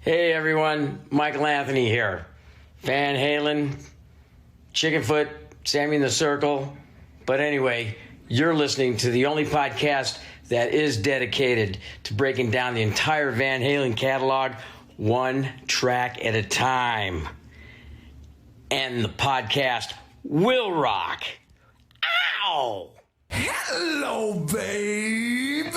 Hey everyone, Michael Anthony here. Van Halen, Chickenfoot, Sammy in the Circle. But anyway, you're listening to the only podcast that is dedicated to breaking down the entire Van Halen catalog one track at a time. And the podcast will rock. Ow! Hello, baby!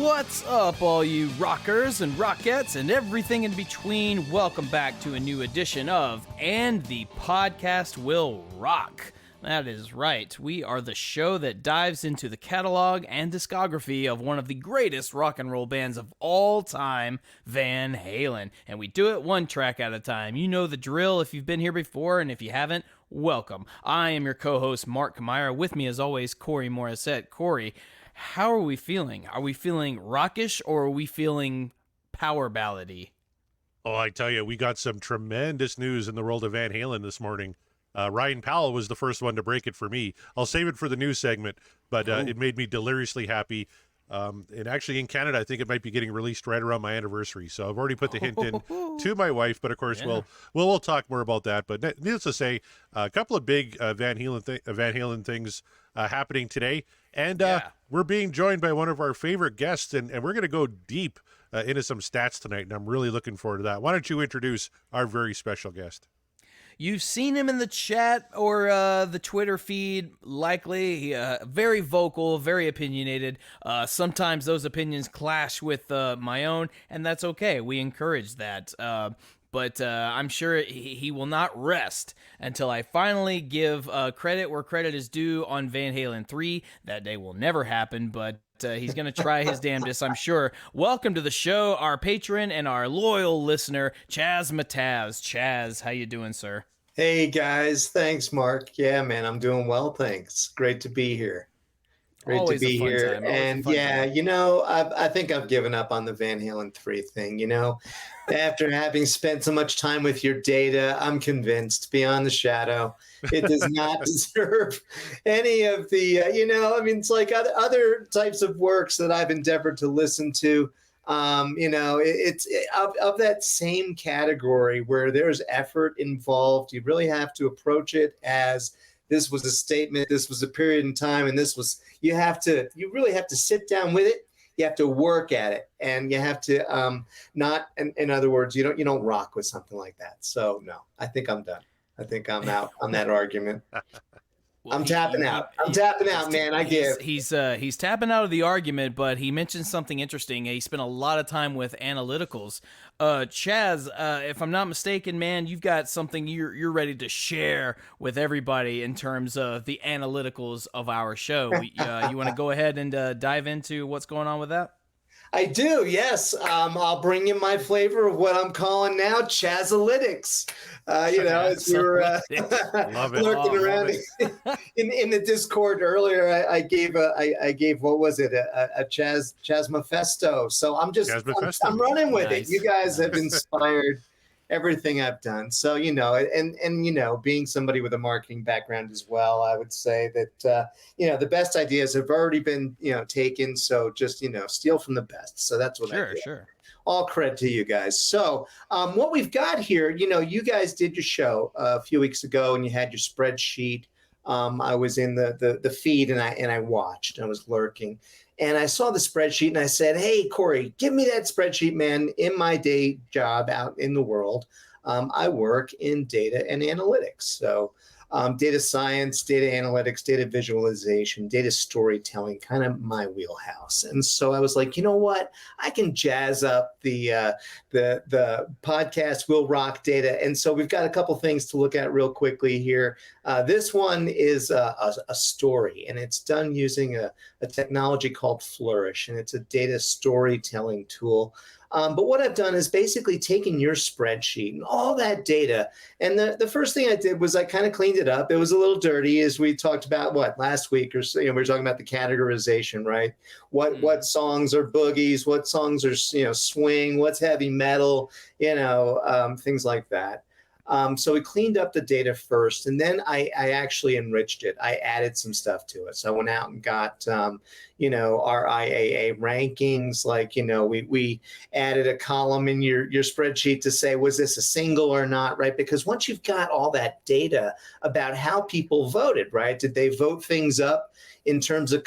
What's up, all you rockers and rockettes and everything in between? Welcome back to a new edition of And the Podcast Will Rock. That is right. We are the show that dives into the catalog and discography of one of the greatest rock and roll bands of all time, Van Halen. And we do it one track at a time. You know the drill if you've been here before, and if you haven't, welcome. I am your co-host, Mark Kamira. With me, as always, Corey Morissette. Corey, how are we feeling? Are we feeling rockish or are we feeling power ballady? Oh, I tell you, we got some tremendous news in the world of Van Halen this morning. Ryan Powell was the first one to break it for me. I'll save it for the news segment, but it made me deliriously happy. And actually in Canada, I think it might be getting released right around my anniversary. So I've already put the hint in to my wife, but of course we'll talk more about that. But needless to say, a couple of big Van Halen things happening today. And we're being joined by one of our favorite guests, and we're going to go deep into some stats tonight, and I'm really looking forward to that. Why don't you introduce our very special guest? You've seen him in the chat or the Twitter feed, likely. Very vocal, very opinionated. Sometimes those opinions clash with my own, and that's okay. We encourage that. But I'm sure he will not rest until I finally give credit where credit is due on Van Halen 3. That day will never happen, but he's going to try his damnedest, I'm sure. Welcome to the show, our patron and our loyal listener, Chaz Matavs. Chaz, how you doing, sir? Hey, guys. Thanks, Mark. Yeah, man, I'm doing well, thanks. Great to be here. Always to be a fun here. time. Always a fun time. You know, I think I've given up on the Van Halen 3 thing, you know. After having spent so much time with your data, I'm convinced beyond the shadow it does not deserve any of the, it's like other types of works that I've endeavored to listen to. It's of that same category where there's effort involved. You really have to approach it as this was a statement, this was a period in time, and you really have to sit down with it. You have to work at it, and you have to in other words, you don't rock with something like that. So no, I think I'm done. I think I'm out on that argument. Well, I'm tapping out, man. He's tapping out of the argument, but he mentioned something interesting. He spent a lot of time with analyticals. Chaz, if I'm not mistaken, man, you've got something you're ready to share with everybody in terms of the analyticals of our show. You want to go ahead and dive into what's going on with that? I do, yes. I'll bring you my flavor of what I'm calling now Chazalytics. As we were lurking around in the Discord earlier, I gave what was it, a Chaz Mephisto. So I'm running with it. You guys have inspired everything I've done. So, and being somebody with a marketing background as well, I would say that, the best ideas have already been, taken. So just, steal from the best. So that's what I do. Sure. All credit to you guys. So what we've got here, you guys did your show a few weeks ago and you had your spreadsheet. I was in the feed and I watched. I was lurking. And I saw the spreadsheet and I said, hey, Corey, give me that spreadsheet, man. In my day job out in the world, I work in data and analytics. So data science, data analytics, data visualization, data storytelling, kind of my wheelhouse. And so I was like, you know what? I can jazz up the podcast Will Rock data. And so we've got a couple things to look at real quickly here. This one is a story, and it's done using a technology called Flourish, and it's a data storytelling tool. But what I've done is basically taken your spreadsheet and all that data. And the first thing I did was I kind of cleaned it up. It was a little dirty, as we talked about last week or so. We were talking about the categorization, right? What songs are boogies? What songs are swing? What's heavy metal? Things like that. So we cleaned up the data first, and then I actually enriched it. I added some stuff to it. So I went out and got, our IAA rankings. Like, we added a column in your spreadsheet to say, was this a single or not, right? Because once you've got all that data about how people voted, right? Did they vote things up in terms of,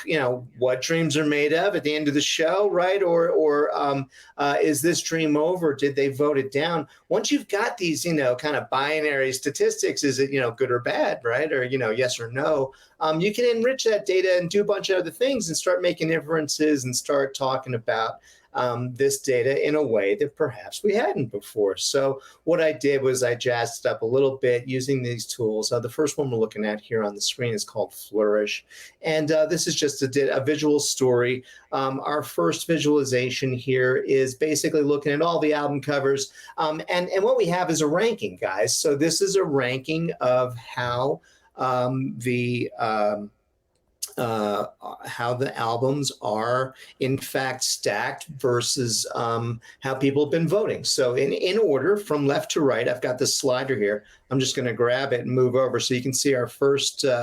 what dreams are made of at the end of the show, right? Or is this dream over? Did they vote it down? Once you've got these, kind of binary statistics, is it, good or bad, right? Or, yes or no, you can enrich that data and do a bunch of other things and start making inferences and start talking about this data in a way that perhaps we hadn't before. So what I did was I jazzed it up a little bit using these tools. The first one we're looking at here on the screen is called Flourish. And this is just a visual story. Our first visualization here is basically looking at all the album covers. And what we have is a ranking, guys. So this is a ranking of how how the albums are in fact stacked versus how people have been voting. So in order from left to right, I've got this slider here. I'm just going to grab it and move over so you can see our first is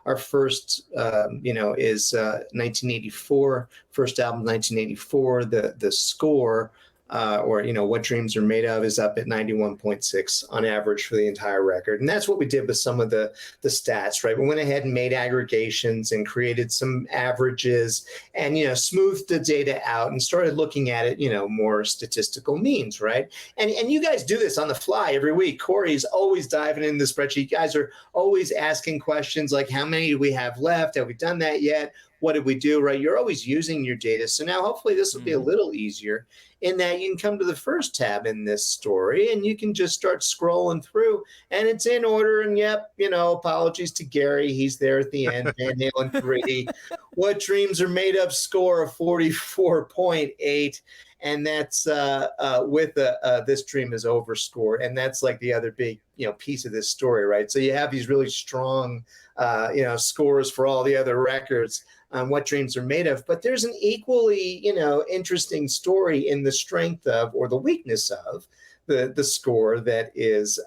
1984, first album 1984. The score what dreams are made of is up at 91.6 on average for the entire record. And that's what we did with some of the stats, right? We went ahead and made aggregations and created some averages and, smoothed the data out and started looking at it, more statistical means, right? And you guys do this on the fly every week. Corey's always diving into the spreadsheet. You guys are always asking questions like, how many do we have left? Have we done that yet? What did we do, right? You're always using your data. So now hopefully this will be a little easier in that you can come to the first tab in this story and you can just start scrolling through and it's in order. And apologies to Gary. He's there at the end, Van Halen 3. What Dreams Are Made Of score of 44.8. And that's with This Dream Is Over score. And that's like the other big, piece of this story, right? So you have these really strong, scores for all the other records on What Dreams Are Made Of. But there's an equally, interesting story in the strength of or the weakness of the score that is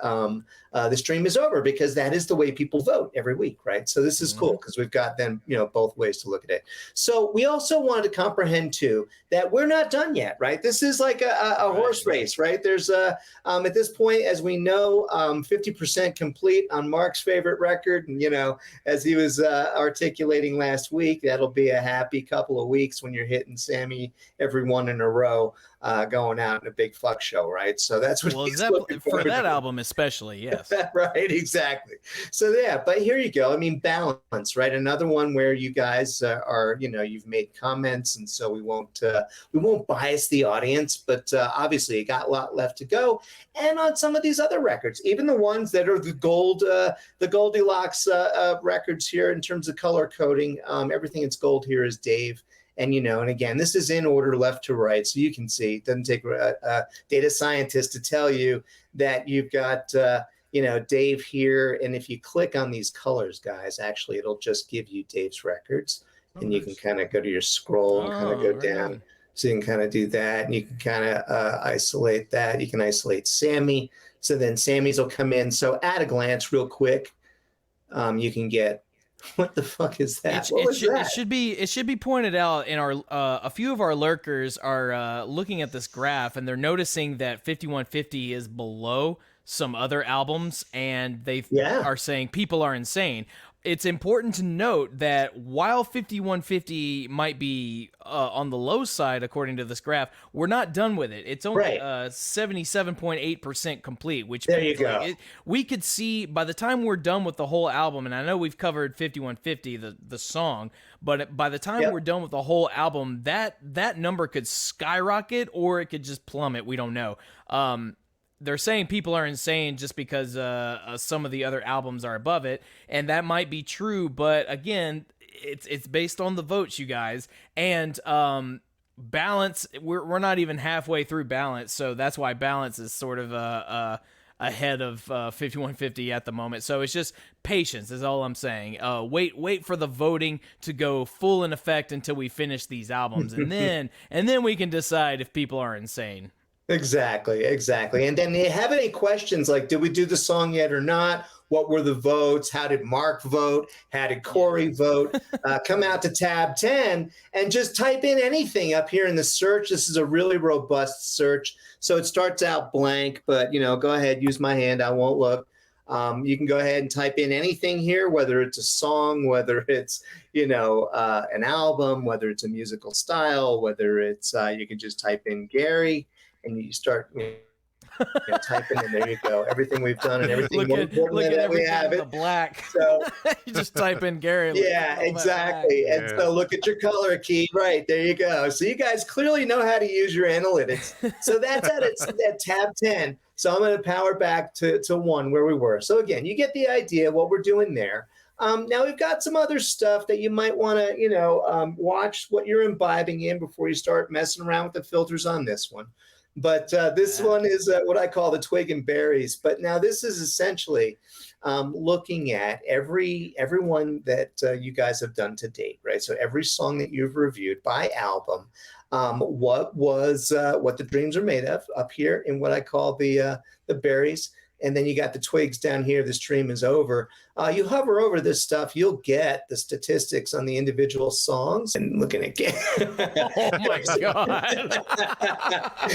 This Dream Is Over, because that is the way people vote every week, right? So this is cool because we've got then, both ways to look at it. So we also wanted to comprehend too that we're not done yet, right? This is like a horse race, right? There's at this point, as we know, 50% complete on Mark's favorite record. And, as he was articulating last week, that'll be a happy couple of weeks when you're hitting Sammy every one in a row. Going out in a big fuck show, right? So that's what he's looking for that album, especially. Yes, right, exactly. So yeah, but here you go. I mean, balance, right? Another one where you guys are, you've made comments, and so we won't bias the audience, but obviously you got a lot left to go. And on some of these other records, even the ones that are the Goldilocks records here in terms of color coding, everything that's gold here is Dave. And, and again, this is in order left to right. So you can see it doesn't take a data scientist to tell you that you've got, Dave here. And if you click on these colors, guys, actually, it'll just give you Dave's records. And you can kind of go to your scroll and kind of go down. Right. So you can kind of do that. And you can kind of isolate that. You can isolate Sammy. So then Sammy's will come in. So at a glance, real quick, you can get, what the fuck is that? It should be pointed out in our a few of our lurkers are looking at this graph and they're noticing that 5150 is below some other albums and they are saying people are insane. It's important to note that while 5150 might be on the low side, according to this graph, we're not done with it. It's only 77.8% complete, which there you go. We could see by the time we're done with the whole album, and I know we've covered 5150, the song, but by the time we're done with the whole album, that number could skyrocket or it could just plummet. We don't know. They're saying people are insane just because some of the other albums are above it, and that might be true. But again, it's based on the votes, you guys. And Balance, we're not even halfway through Balance, so that's why Balance is sort of ahead of 5150 at the moment. So it's just patience is all I'm saying. Wait for the voting to go full in effect until we finish these albums, and then we can decide if people are insane. Exactly. And then, do you have any questions like, did we do the song yet or not? What were the votes? How did Mark vote? How did Corey vote? Come out to tab 10 and just type in anything up here in the search. This is a really robust search. So it starts out blank, but, go ahead, use my hand. I won't look. You can go ahead and type in anything here, whether it's a song, whether it's, an album, whether it's a musical style, whether it's, you can just type in Gary and you start typing in. There you go. Everything we've done and everything look at we have it. The black. So you just type in Gary. Yeah, exactly. And so look at your color key. Right there you go. So you guys clearly know how to use your analytics. So that's at tab 10. So I'm going to power back to 1 where we were. So again, you get the idea of what we're doing there. Now we've got some other stuff that you might want to, watch what you're imbibing in before you start messing around with the filters on this one. But this one is what I call the twig and berries. But now this is essentially looking at everyone that you guys have done to date, right? So every song that you've reviewed by album, what the dreams are made of up here in what I call the berries. And then you got the twigs down here. The stream is over. You hover over this stuff, you'll get the statistics on the individual songs. And looking at oh my god!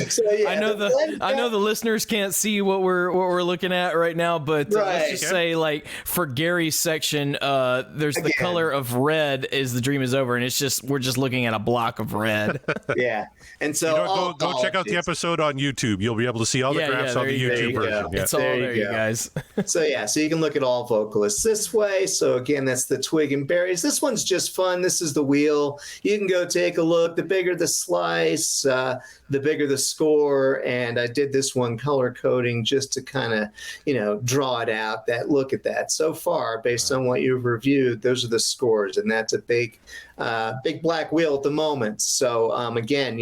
So yeah, I know the listeners can't see what we're looking at right now, but let's just say, like, for Gary's section, there's the color of red is the dream is over, and we're just looking at a block of red. Yeah, and so go check out the episode on YouTube. You'll be able to see all the graphs on the YouTube version. Yeah. It's all there, you guys. So you can look at all vocalists this way. So again, that's the twig and berries. This one's just fun. This is the wheel. You can go take a look. The bigger the slice, the bigger the score. And I did this one color coding just to kind of, draw it out. Look at that. So far, based on what you've reviewed, those are the scores. And that's a big black wheel at the moment. So again,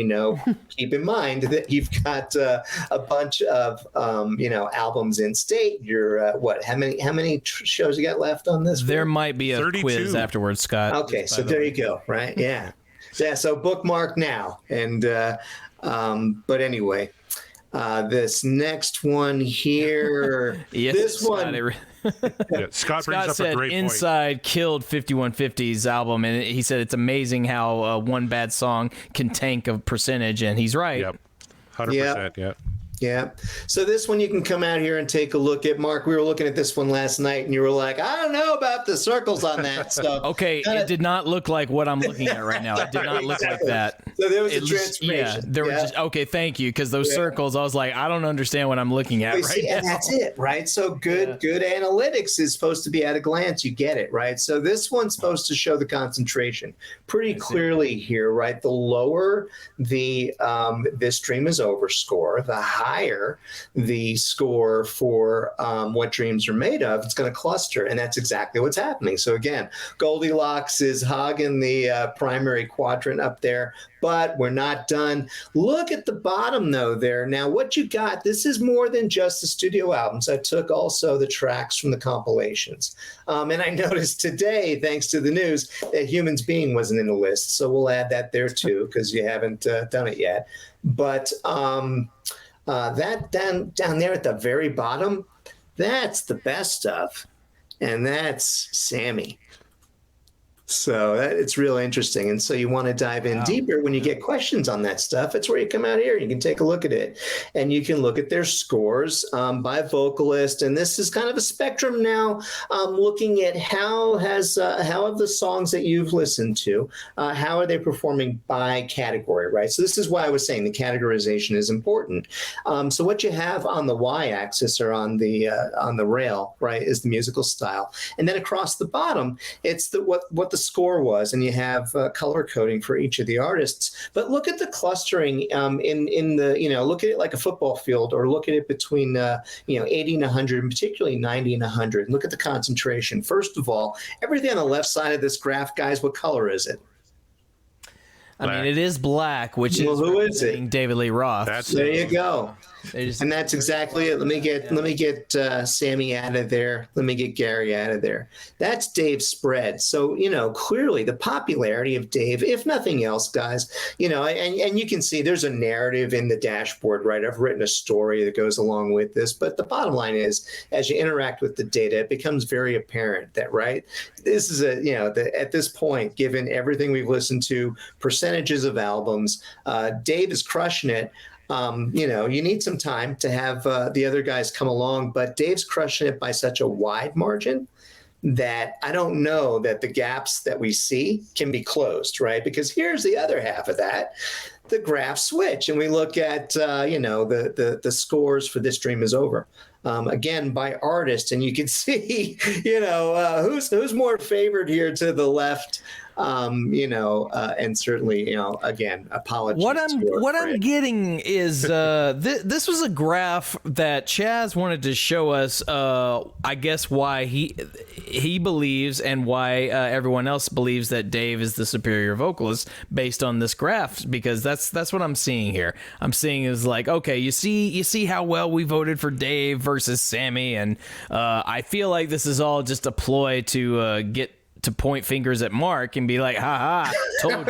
keep in mind that you've got a bunch of, albums in state. You're how many shows you got left on this? There might be a 32. Quiz afterwards, Scott. Okay, so there you go. Right? Yeah. So bookmark now. And but anyway, this next one here. Yes, this one. Scott brings up said a great Inside point. killed 5150's album, and he said it's amazing how one bad song can tank a percentage, and he's right. Yep, 100%. Yeah. Yeah. So this one you can come out here and take a look at. Mark, we were looking at this one last night, and you were like, I don't know about the circles on that stuff. Okay, it did not look like what I'm looking at right now. It did not look like that. So there was a transformation. There were just, okay, thank you, because those circles, I was like, I don't understand what I'm looking at right now. And that's it, right? So good analytics is supposed to be at a glance. You get it, right? So this one's supposed to show the concentration pretty clearly here, right? The lower the this dream is over score, the higher the score for what dreams are made of, it's going to cluster. And that's exactly what's happening. So again, Goldilocks is hogging the primary quadrant up there, but we're not done. Look at the bottom though there. Now what you got, this is more than just the studio albums. I took also the tracks from the compilations. And I noticed today, thanks to the news, that Humans Being wasn't in the list. So we'll add that there too, because you haven't done it yet. But that down there at the very bottom, that's the best stuff. And that's Sammy. So it's real interesting. And so you want to dive in deeper when you get questions on that stuff. It's where you come out here. You can take a look at it, and you can look at their scores by vocalist. And this is kind of a spectrum now, looking at how have the songs that you've listened to, how are they performing by category, right? So this is why I was saying the categorization is important. So what you have on the y-axis or on the rail, right, is the musical style, and then across the bottom, it's what the score was, and you have color coding for each of the artists. But look at the clustering in the, look at it like a football field, or look at it between 80 and 100, and particularly 90 and 100. Look at the concentration. First of all, everything on the left side of this graph, guys, what color is it? I mean, it is Black, which is who is it? David Lee Roth. There you go. And that's exactly it. Let me get Sammy out of there. Let me get Gary out of there. That's Dave's spread. So, clearly the popularity of Dave, if nothing else, guys, and you can see there's a narrative in the dashboard, right? I've written a story that goes along with this. But the bottom line is, as you interact with the data, it becomes very apparent that, right, this is at this point, given everything we've listened to, percentages of albums, Dave is crushing it. You need some time to have the other guys come along, but Dave's crushing it by such a wide margin that I don't know that the gaps that we see can be closed, right? Because here's the other half of that. The graphs switch, and we look at, the scores for This Dream Is Over. Again, by artist, and you can see, who's more favored here to the left. And certainly, again, apologies. What I'm getting is this was a graph that Chaz wanted to show us. I guess why he believes and why everyone else believes that Dave is the superior vocalist based on this graph, because that's what I'm seeing here. I'm seeing is like, okay, you see how well we voted for Dave versus Sammy, and I feel like this is all just a ploy to get to point fingers at Mark and be like, ha ha, told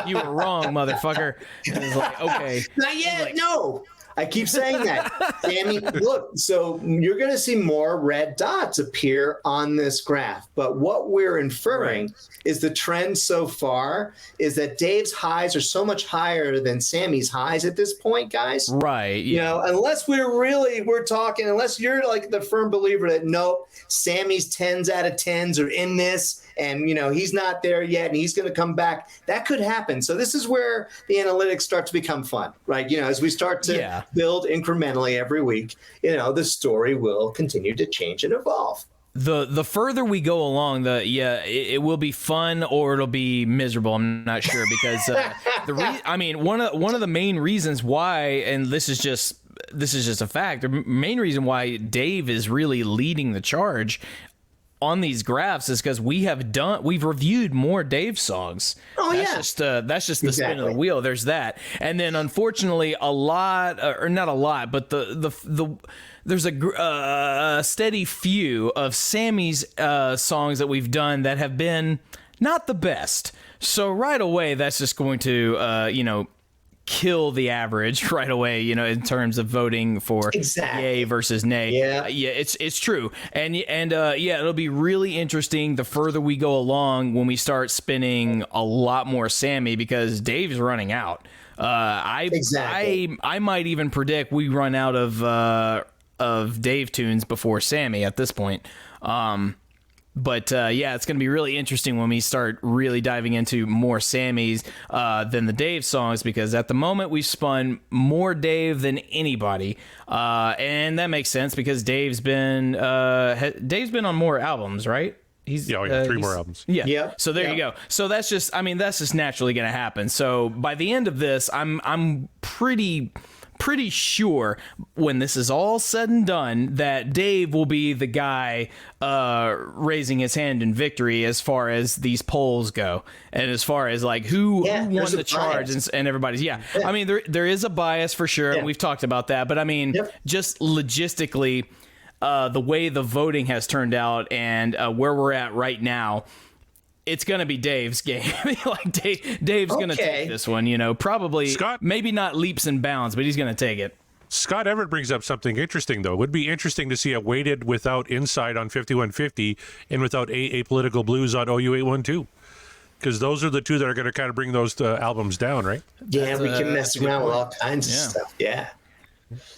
you were wrong, motherfucker. And it's like, okay. Not yet, no. I keep saying that. Sammy, look, so you're going to see more red dots appear on this graph. But what we're inferring is the trend so far is that Dave's highs are so much higher than Sammy's highs at this point, guys. Right. Yeah. Unless we're talking, unless you're like the firm believer that, nope, Sammy's 10s out of 10s are in this, and, he's not there yet, and he's going to come back. That could happen. So this is where the analytics start to become fun, right? As we start to build incrementally every week, the story will continue to change and evolve. The further we go along, it will be fun or it'll be miserable. I'm not sure, because one of the main reasons why, and this is just a fact, the main reason why Dave is really leading the charge on these graphs is because we've reviewed more Dave songs. Oh, that's just the spin of the wheel. There's that. And then unfortunately not a lot, but there's a steady few of Sammy's songs that we've done that have been not the best. So right away, that's just going to, kill the average right away, in terms of voting for yay versus nay. It's true. And it'll be really interesting the further we go along when we start spinning a lot more Sammy, because Dave's running out. I might even predict we run out of Dave tunes before Sammy at this point. But it's going to be really interesting when we start really diving into more Sammys than the Dave songs, because at the moment we've spun more Dave than anybody, and that makes sense because Dave's been on more albums, right? He's 3 more albums. Yeah. So there you go. So that's just naturally going to happen. So by the end of this, I'm pretty sure when this is all said and done that Dave will be the guy raising his hand in victory as far as these polls go, and as far as like who won the charge and everybody's. I mean, there is a bias for sure, and we've talked about that, but I mean, just logistically, the way the voting has turned out and where we're at right now, it's going to be Dave's game. Like Dave's going to take this one, probably Scott, maybe not leaps and bounds, but he's going to take it. Scott Everett brings up something interesting, though. It would be interesting to see a weighted without Inside on 5150 and without Apolitical Blues on OU812. Because those are the two that are going to kind of bring those albums down, right? Yeah, we can mess around with all kinds of stuff. Yeah.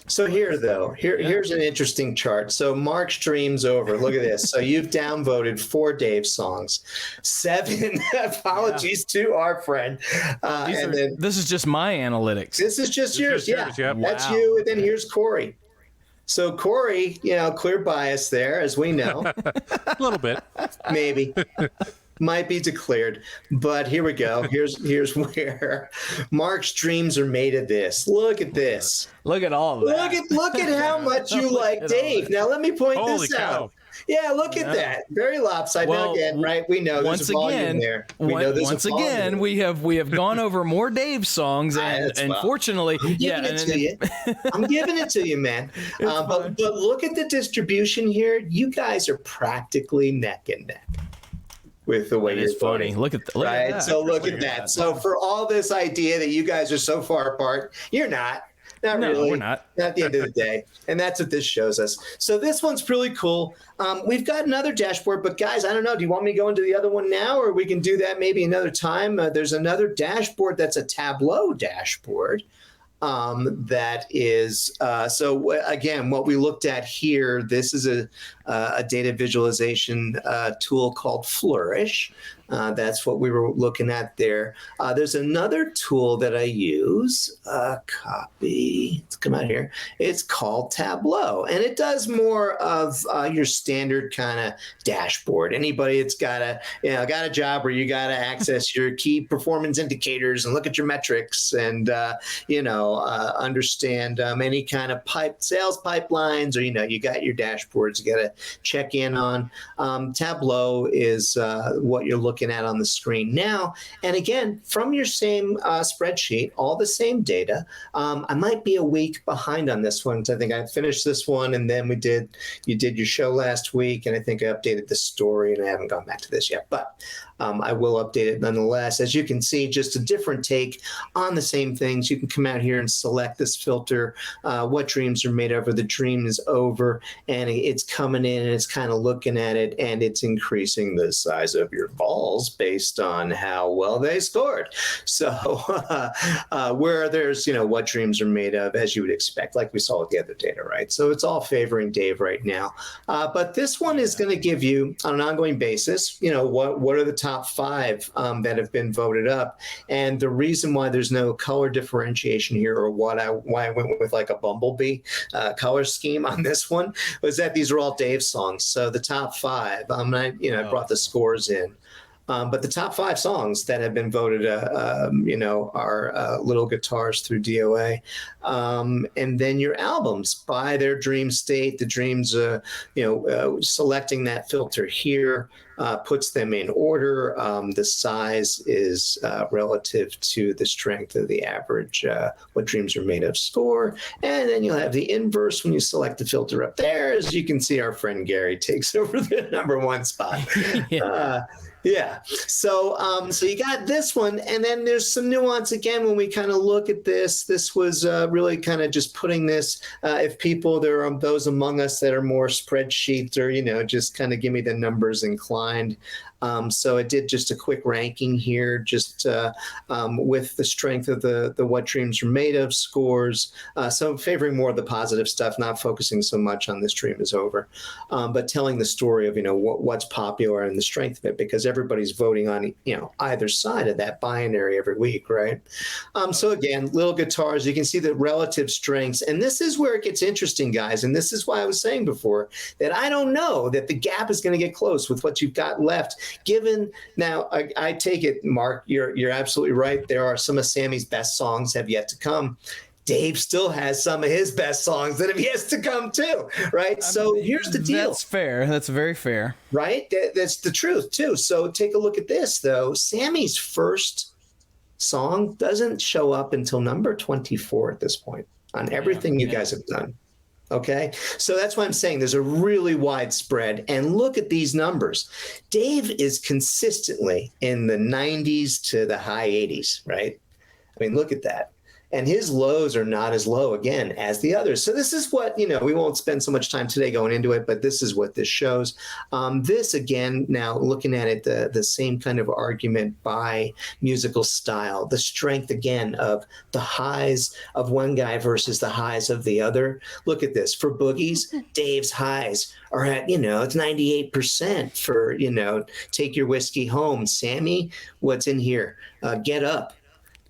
So here's an interesting chart. So Mark's Dream's Over. Look at this. So you've downvoted 4 Dave songs, 7 apologies to our friend. This is just my analytics. This is just yours. That's you. And then here's Corey. So Corey, clear bias there, as we know. A little bit. Maybe. Might be declared, but here we go. Here's where Mark's dreams are made of this. Look at this. Look at all of that. Look at how much you like Dave. Now let me point Holy this cow. out. Yeah, look at that. Very lopsided. Well, now again, right? We know there's a volume there. Once again, we have gone over more Dave songs, and fortunately, I'm giving it to you. I'm giving it to you, man. But look at the distribution here. You guys are practically neck and neck with the way you're voting. Look at that. Right? So look at that. So for all this idea that you guys are so far apart, you're not. Not really. We're not. At the end of the day. And that's what this shows us. So this one's really cool. We've got another dashboard, but guys, I don't know. Do you want me to go into the other one now, or we can do that maybe another time? There's another dashboard that's a Tableau dashboard. That is so again, what we looked at here, this is a data visualization tool called Flourish. That's what we were looking at there. There's another tool that I use, copy, let's come out here. It's called Tableau, and it does more of your standard kind of dashboard. Anybody that's got a job where you got to access your key performance indicators and look at your metrics and, understand any kind of sales pipelines, or, you got your dashboards you got to check in on. Tableau is what you're looking at on the screen now. And again, from your same spreadsheet, all the same data. I might be a week behind on this one, because I think I finished this one, and then you did your show last week, and I think I updated the story, and I haven't gone back to this yet. But I will update it nonetheless. As you can see, just a different take on the same things. You can come out here and select this filter, what dreams are made of, or the dream is over, and it's coming in and it's kind of looking at it, and it's increasing the size of your balls based on how well they scored. So where there's, what dreams are made of, as you would expect, like we saw with the other data, right? So it's all favoring Dave right now. But this one is going to give you, on an ongoing basis, what are the top 5 that have been voted up. And the reason why there's no color differentiation here, or why I went with like a bumblebee color scheme on this one, was that these are all Dave songs. So the top 5, I brought the scores in. But the top 5 songs that have been voted, are Little Guitars through DOA. And then your albums by their dream state, the dreams, selecting that filter here puts them in order. The size is relative to the strength of the average What Dreams Are Made Of score. And then you'll have the inverse when you select the filter up there. As you can see, our friend Gary takes over the number 1 spot. Yeah. So you got this one, and then there's some nuance again when we kind of look at this. This was really kind of just putting this. If there are those among us that are more spreadsheets, or just kind of give me the numbers inclined. So I did just a quick ranking here, just with the strength of the What Dreams Are Made Of scores. So favoring more of the positive stuff, not focusing so much on This Dream Is Over, but telling the story of, what's popular and the strength of it, because everybody's voting on, either side of that binary every week, right? So again, Little Guitars, you can see the relative strengths. And this is where it gets interesting, guys. And this is why I was saying before that I don't know that the gap is going to get close with what you've got left. Given now, I take it, Mark, you're absolutely right. There are some of Sammy's best songs have yet to come. Dave still has some of his best songs that have yet to come too, right? So here's the deal. That's fair. That's very fair. Right? That's the truth too. So take a look at this though. Sammy's first song doesn't show up until number 24 at this point on everything you guys have done. Okay, so that's why I'm saying there's a really wide spread. And look at these numbers. Dave is consistently in the 90s to the high 80s, right? I mean, look at that. And his lows are not as low, again, as the others. So this is what, we won't spend so much time today going into it, but this is what this shows. This, again, now looking at it, the same kind of argument by musical style, the strength, again, of the highs of one guy versus the highs of the other. Look at this. For boogies, Dave's highs are at, it's 98% for, Take Your Whiskey Home. Sammy, what's in here? Get Up.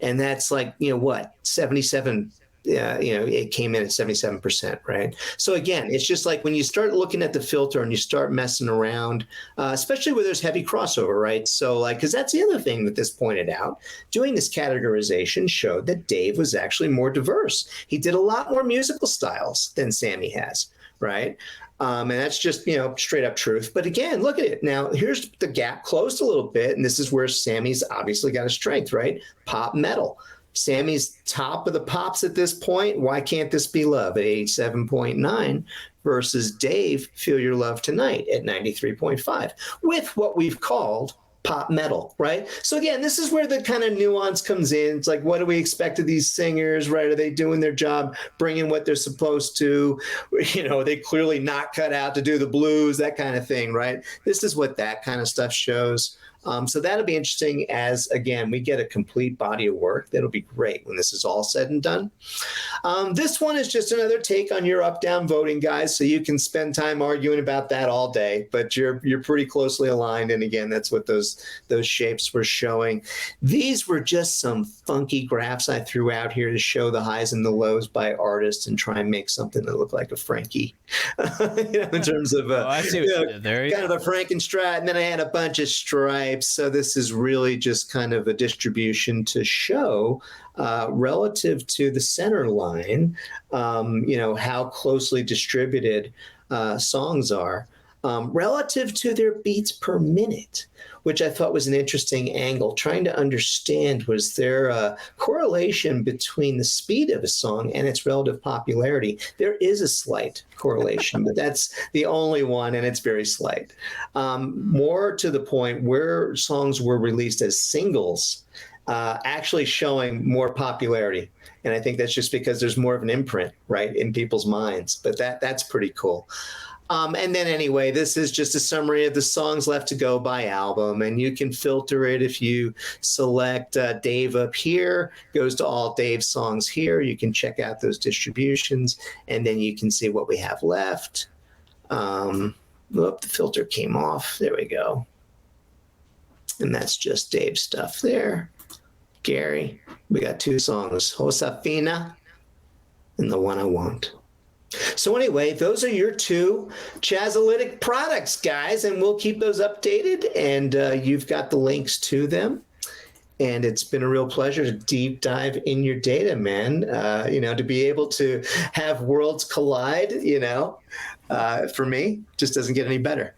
And that's like, 77, it came in at 77%, right? So again, it's just like when you start looking at the filter and you start messing around, especially where there's heavy crossover, right? So because that's the other thing that this pointed out, doing this categorization showed that Dave was actually more diverse. He did a lot more musical styles than Sammy has. right? And that's just, straight up truth. But again, look at it. Now, here's the gap closed a little bit. And this is where Sammy's obviously got a strength, right? Pop metal. Sammy's top of the pops at this point. Why can't this be love at 87.9 versus Dave, Feel Your Love Tonight at 93.5 with what we've called pop metal, right? So again, this is where the kind of nuance comes in. It's like, what do we expect of these singers, right? Are they doing their job, bringing what they're supposed to? Are they clearly not cut out to do the blues, that kind of thing, right? This is what that kind of stuff shows. So that'll be interesting as, again, we get a complete body of work. That'll be great when this is all said and done. This one is just another take on your up-down voting, guys, so you can spend time arguing about that all day, but you're pretty closely aligned. And again, that's what those shapes were showing. These were just some funky graphs I threw out here to show the highs and the lows by artists and try and make something that looked like a Frankie, in terms of I see what you did there. Kind of a Frankenstrat, and then I had a bunch of stripes. So this is really just kind of a distribution to show relative to the center line, how closely distributed songs are relative to their beats per minute, which I thought was an interesting angle, trying to understand, was there a correlation between the speed of a song and its relative popularity? There is a slight correlation, but that's the only one, and it's very slight. More to the point, where songs were released as singles, actually showing more popularity. And I think that's just because there's more of an imprint, right, in people's minds. But that's pretty cool. And then anyway, this is just a summary of the songs left to go by album, and you can filter it if you select Dave up here, goes to all Dave songs here. You can check out those distributions, and then you can see what we have left. The filter came off. There we go. And that's just Dave's stuff there. Gary, we got 2 songs, Josefina and The One I Want. So anyway, those are your 2 Chazalytic products, guys, and we'll keep those updated, and you've got the links to them. And it's been a real pleasure to deep dive in your data, man. To be able to have worlds collide, for me, just doesn't get any better.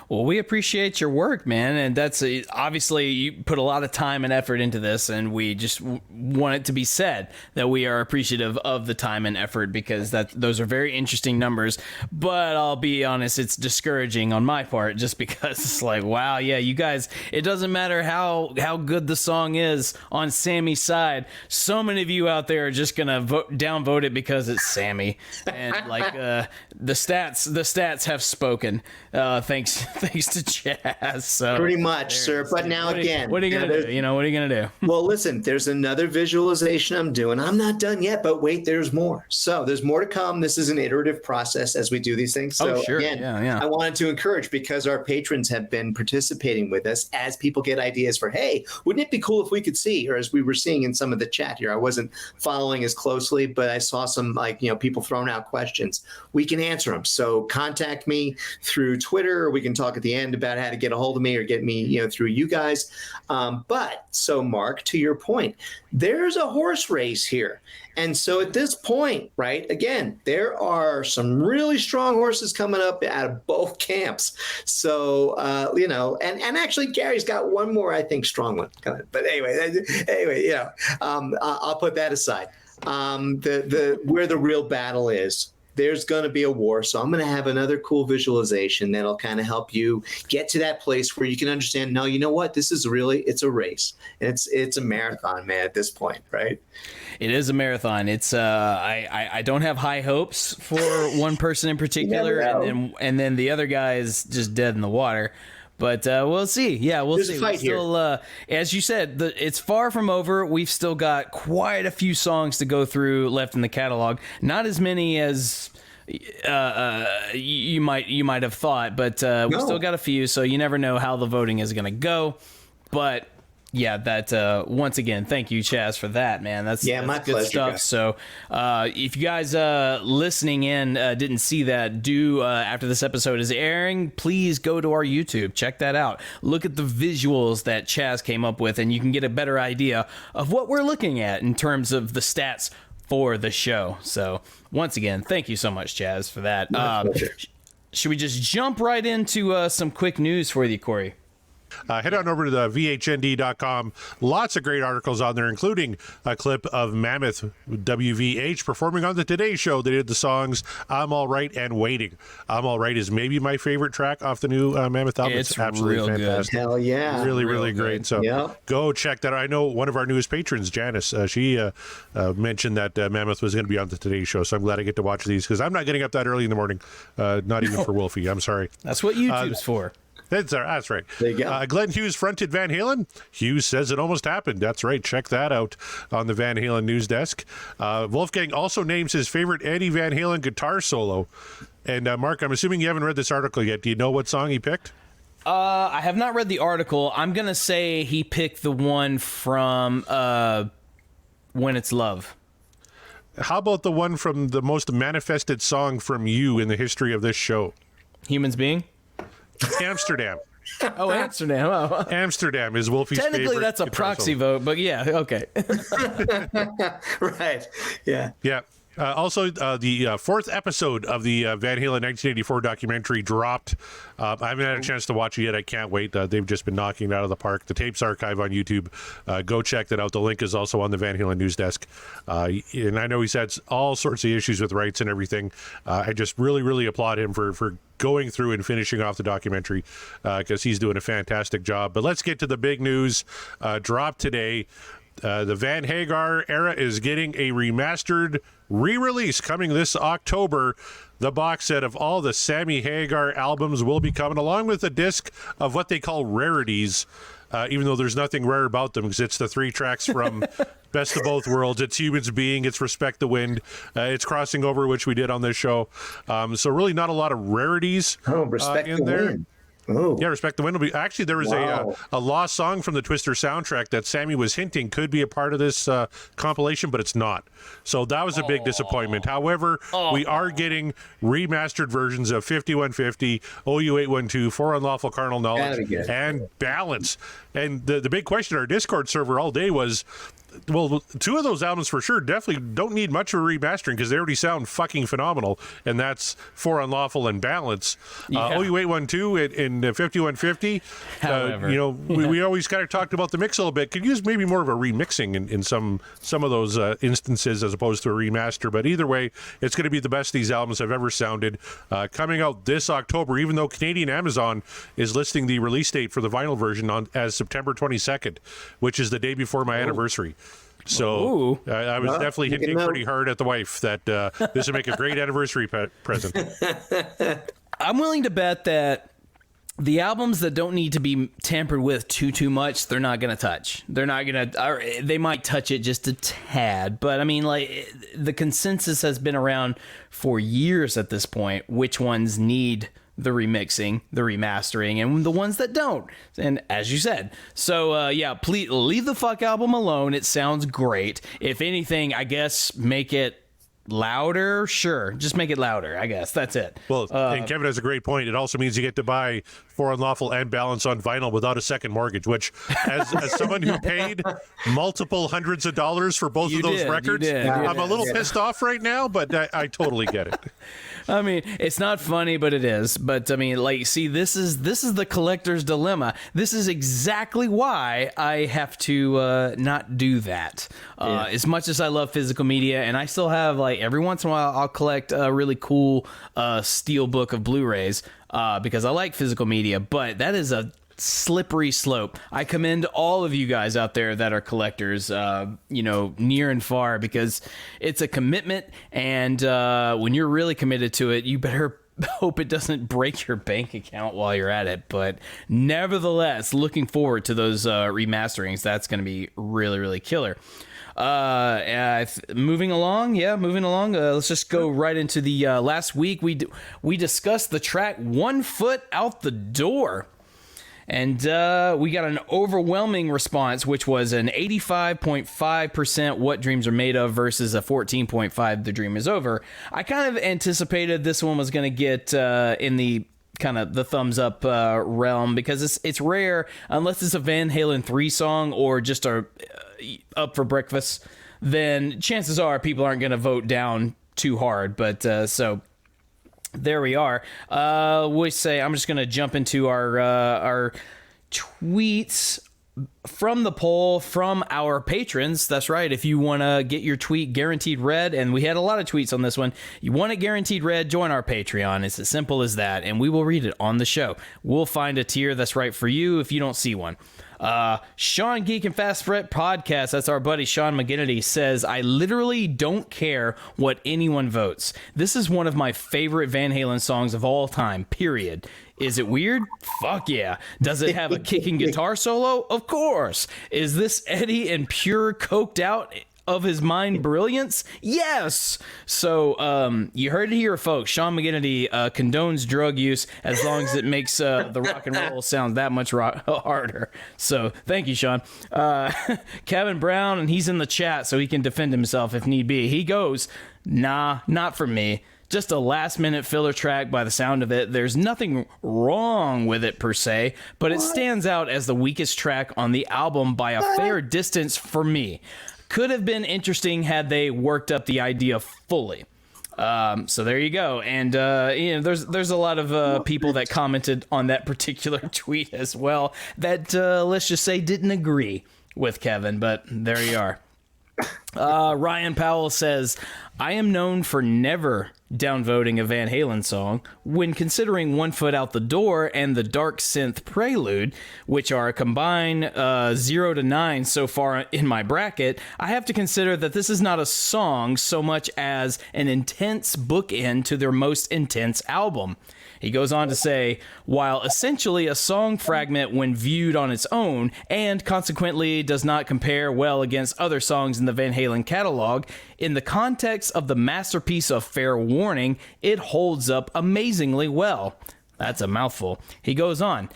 Well, we appreciate your work, man, and that's obviously you put a lot of time and effort into this, and we just want it to be said that we are appreciative of the time and effort, because those are very interesting numbers. But I'll be honest, it's discouraging on my part, just because it's like, wow, yeah, you guys, it doesn't matter how good the song is on Sammy's side. So many of you out there are just gonna downvote it because it's Sammy, and like the stats have spoken. Thanks to Chaz. So pretty much, sir. But now again, what are you gonna do? What are you gonna do? Well, listen, there's another visualization I'm doing. I'm not done yet, but wait, there's more. So there's more to come. This is an iterative process as we do these things. So sure. Again, yeah. I wanted to encourage, because our patrons have been participating with us as people get ideas for, hey, wouldn't it be cool if we could see, or as we were seeing in some of the chat here, I wasn't following as closely, but I saw some people throwing out questions. We can answer them. So contact me through Twitter, or we can talk at the end about how to get a hold of me, or get me, through you guys. But so Mark, to your point, there's a horse race here. And so at this point, right, again, there are some really strong horses coming up out of both camps. So, and actually Gary's got one more, I think, strong one coming. But anyway, I'll put that aside. Where the real battle is, there's going to be a war. So I'm going to have another cool visualization that'll kind of help you get to that place where you can understand, no, you know what? This is it's a race. And it's a marathon, man, at this point, right? It is a marathon. It's I don't have high hopes for one person in particular, and then the other guy is just dead in the water. But we'll see. Yeah, we'll see. There's a fight here. As you said, it's far from over. We've still got quite a few songs to go through left in the catalog. Not as many as you might have thought, but we still got a few. So you never know how the voting is going to go. But yeah, that once again, thank you, Chaz, for that, man. That's my good pleasure, stuff. guys. So if you guys listening in didn't see that, after this episode is airing, please go to our YouTube, check that out, look at the visuals that Chaz came up with, and you can get a better idea of what we're looking at in terms of the stats for the show. So once again, thank you so much, Chaz, for that. Should we just jump right into some quick news for you, Corey? Head on over to the vhnd.com. Lots of great articles on there, including a clip of Mammoth WVH performing on the Today Show. They did the songs I'm All Right and Waiting. I'm All Right is maybe my favorite track off the new Mammoth album. It's absolutely real fantastic. good. Hell yeah. Really great. So go check that out. I know one of our newest patrons, Janice, she mentioned that Mammoth was going to be on the Today Show, so I'm glad I get to watch these because I'm not getting up that early in the morning, not even for Wolfie. I'm sorry. That's what YouTube's for. That's right. There you go. Glenn Hughes fronted Van Halen. Hughes says it almost happened. That's right. Check that out on the Van Halen news desk. Wolfgang also names his favorite Eddie Van Halen guitar solo. And Mark, I'm assuming you haven't read this article yet. Do you know what song he picked? I have not read the article. I'm going to say he picked the one from When It's Love. How about the one from the most manifested song from you in the history of this show? Humans Being? Amsterdam. Oh, Amsterdam. Oh. Amsterdam is Wolfie's favorite. Technically, that's a proxy vote, but yeah, okay. Right. Yeah. Yeah. Also, the fourth episode of the Van Halen 1984 documentary dropped. I haven't had a chance to watch it yet. I can't wait. They've just been knocking it out of the park. The tapes archive on YouTube. Go check that out. The link is also on the Van Halen news desk. And I know he's had all sorts of issues with rights and everything. I just really applaud him for going through and finishing off the documentary because he's doing a fantastic job. But let's get to the big news. Dropped today. The Van Hagar era is getting a remastered re-release coming this October. The box set of all the Sammy Hagar albums will be coming, along with a disc of what they call rarities, even though there's nothing rare about them because it's the 3 tracks from Best of Both Worlds. It's Humans Being, it's Respect the Wind, it's Crossing Over, which we did on this show. So really not a lot of rarities Respect in the there. Wind. Oh. Yeah, Respect the Wind will be. Actually, there was a lost song from the Twister soundtrack that Sammy was hinting could be a part of this compilation, but it's not. So that was a big disappointment. However, we are getting remastered versions of 5150, OU812, For Unlawful Carnal Knowledge, and Balance. And the big question on our Discord server all day was, well, 2 of those albums for sure definitely don't need much of a remastering because they already sound fucking phenomenal, and that's For Unlawful and Balance. OU812 and 5150, However. we always kind of talked about the mix a little bit. Could use maybe more of a remixing in some of those instances as opposed to a remaster, but either way, it's going to be the best these albums have ever sounded. Coming out this October, even though Canadian Amazon is listing the release date for the vinyl version as September 22nd, which is the day before my anniversary. So I was definitely hinting pretty hard at the wife that this would make a great anniversary present. I'm willing to bet that the albums that don't need to be tampered with too much, they're not going to touch. They're not going to, they might touch it just a tad, but I mean, like, the consensus has been around for years at this point, which ones need the remixing, the remastering, and the ones that don't. And as you said, so please leave the fuck album alone. It sounds great. If anything, I guess make it louder. Sure, just make it louder. I guess that's it. Well, and Kevin has a great point. It also means you get to buy For Unlawful and Balance on vinyl without a second mortgage, which as someone who paid multiple hundreds of dollars for both of those records, I'm a little pissed off right now, but I totally get it. I mean, it's not funny, but it is. But I mean, like, see, this is the collector's dilemma. This is exactly why I have to not do that. As much as I love physical media, and I still have, like, every once in a while, I'll collect a really cool steel book of Blu-rays because I like physical media. But that is a slippery slope. I commend all of you guys out there that are collectors, near and far, because it's a commitment, and when you're really committed to it, you better hope it doesn't break your bank account while you're at it. But nevertheless, looking forward to those remasterings. That's going to be really, really killer. Moving along. Let's just go right into the last week. We discussed the track One Foot Out the Door. And we got an overwhelming response, which was an 85.5% What Dreams Are Made Of versus a 14.5% The Dream Is Over. I kind of anticipated this one was going to get in the kind of the thumbs up realm because it's rare, unless it's a Van Halen 3 song or just a Up for Breakfast, then chances are people aren't going to vote down too hard. But so there we are. We say I'm just going to jump into our tweets from the poll from our patrons. That's right. If you want to get your tweet guaranteed read, and we had a lot of tweets on this one, you want it guaranteed read, join our Patreon. It's as simple as that, and we will read it on the show. We'll find a tier that's right for you if you don't see one. Sean Geek and Fast Fret Podcast, that's our buddy Sean McGinnity, says, I literally don't care what anyone votes. This is one of my favorite Van Halen songs of all time, period. Is it weird? Fuck yeah. Does it have a kicking guitar solo? Of course. Is this Eddie in pure coked out of his mind brilliance? Yes. So you heard it here, folks. Sean McGinnity condones drug use as long as it makes the rock and roll sound that much harder. So thank you, Sean. Kevin Brown, and he's in the chat so he can defend himself if need be. He goes, nah, not for me. Just a last-minute filler track by the sound of it. There's nothing wrong with it per se, but it stands out as the weakest track on the album by a fair distance for me. Could have been interesting had they worked up the idea fully. So there you go. And there's a lot of people that commented on that particular tweet as well that let's just say didn't agree with Kevin, but there you are. Ryan Powell says, I am known for never downvoting a Van Halen song. When considering One Foot Out the Door and the Dark Synth Prelude, which are a combined 0 to 9 so far in my bracket, I have to consider that this is not a song so much as an intense bookend to their most intense album. He goes on to say, while essentially a song fragment when viewed on its own, and consequently does not compare well against other songs in the Van Halen catalog, in the context of the masterpiece of Fair Warning, it holds up amazingly well. That's a mouthful. He goes on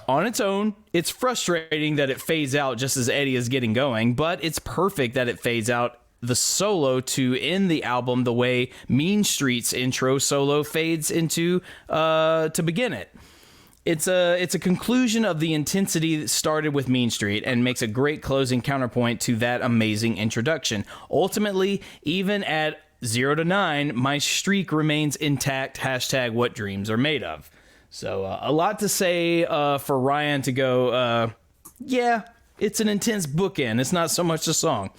its own, it's frustrating that it fades out just as Eddie is getting going, but it's perfect that it fades out the solo to end the album the way Mean Street's intro solo fades into to begin it. It's a conclusion of the intensity that started with Mean Street and makes a great closing counterpoint to that amazing introduction. Ultimately, even at 0 to 9, my streak remains intact. # what dreams are made of. So a lot to say for Ryan to go, yeah, it's an intense bookend. It's not so much a song.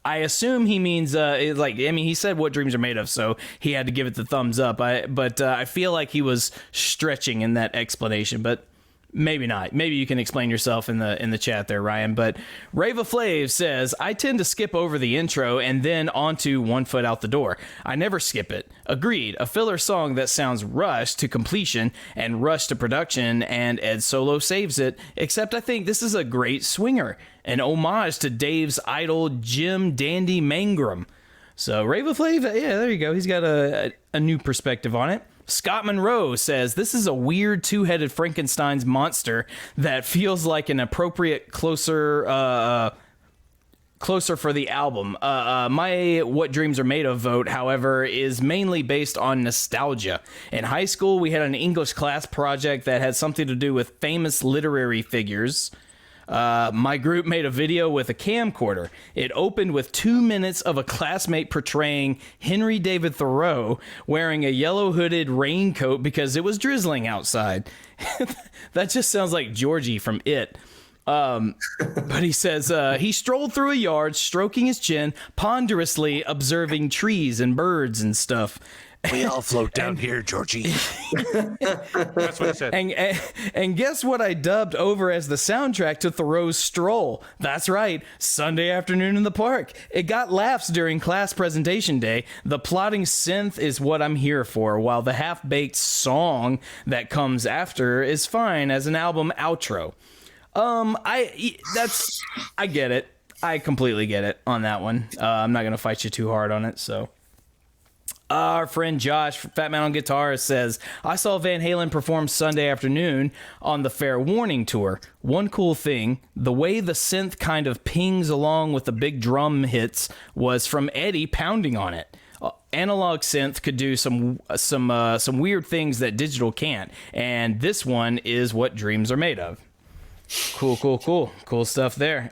I assume he means, he said what dreams are made of, so he had to give it the thumbs up. But I feel like he was stretching in that explanation, but maybe not. Maybe you can explain yourself in the chat there, Ryan. But Rava Flav says, I tend to skip over the intro and then onto One Foot Out the Door. I never skip it. Agreed. A filler song that sounds rushed to completion and rushed to production, and Ed Solo saves it, except I think this is a great swinger. An homage to Dave's idol, Jim Dandy Mangrum. So Rava Flav, yeah, there you go. He's got a new perspective on it. Scott Monroe says, this is a weird two-headed Frankenstein's monster that feels like an appropriate closer for the album. My What Dreams Are Made Of vote, however, is mainly based on nostalgia. In high school, we had an English class project that had something to do with famous literary figures. My group made a video with a camcorder. It opened with 2 minutes of a classmate portraying Henry David Thoreau wearing a yellow hooded raincoat because it was drizzling outside. That just sounds like Georgie from It. But he says, he strolled through a yard, stroking his chin, ponderously observing trees and birds and stuff. We all float down here, Georgie. That's what he said. And guess what I dubbed over as the soundtrack to Thoreau's Stroll? That's right, Sunday afternoon in the park. It got laughs during class presentation day. The plotting synth is what I'm here for, while the half-baked song that comes after is fine as an album outro. I get it. I completely get it on that one. I'm not gonna fight you too hard on it, so. Our friend Josh, Fat Man on Guitar, says, I saw Van Halen perform Sunday afternoon on the Fair Warning tour. One cool thing, the way the synth kind of pings along with the big drum hits was from Eddie pounding on it. Analog synth could do some weird things that digital can't, and this one is what dreams are made of. Cool stuff there.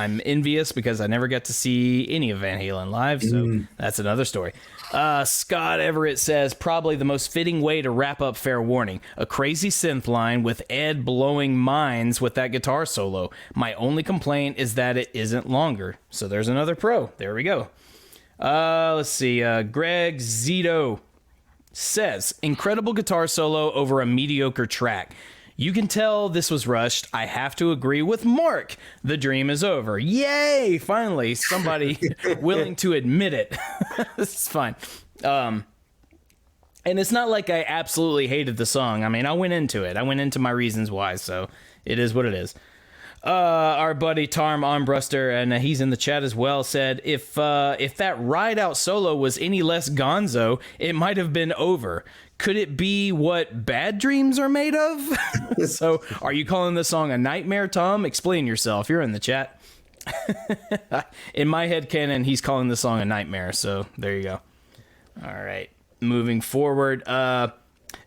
I'm envious because I never got to see any of Van Halen live, so that's another story. Scott Everett says, probably the most fitting way to wrap up Fair Warning. A crazy synth line with Ed blowing minds with that guitar solo. My only complaint is that it isn't longer. So there's another pro. There we go. Let's see. Greg Zito says, incredible guitar solo over a mediocre track. You can tell this was rushed. I have to agree with Mark. The dream is over. Yay! Finally, somebody willing to admit it. This is fine. And it's not like I absolutely hated the song. I mean, I went into it. I went into my reasons why, so it is what it is. Our buddy Tarm Armbruster, and he's in the chat as well, said, if that ride out solo was any less gonzo, it might have been over. Could it be what bad dreams are made of? So, are you calling this song a nightmare, Tom? Explain yourself. You're in the chat. In my head canon, he's calling this song a nightmare. So, there you go. All right. Moving forward.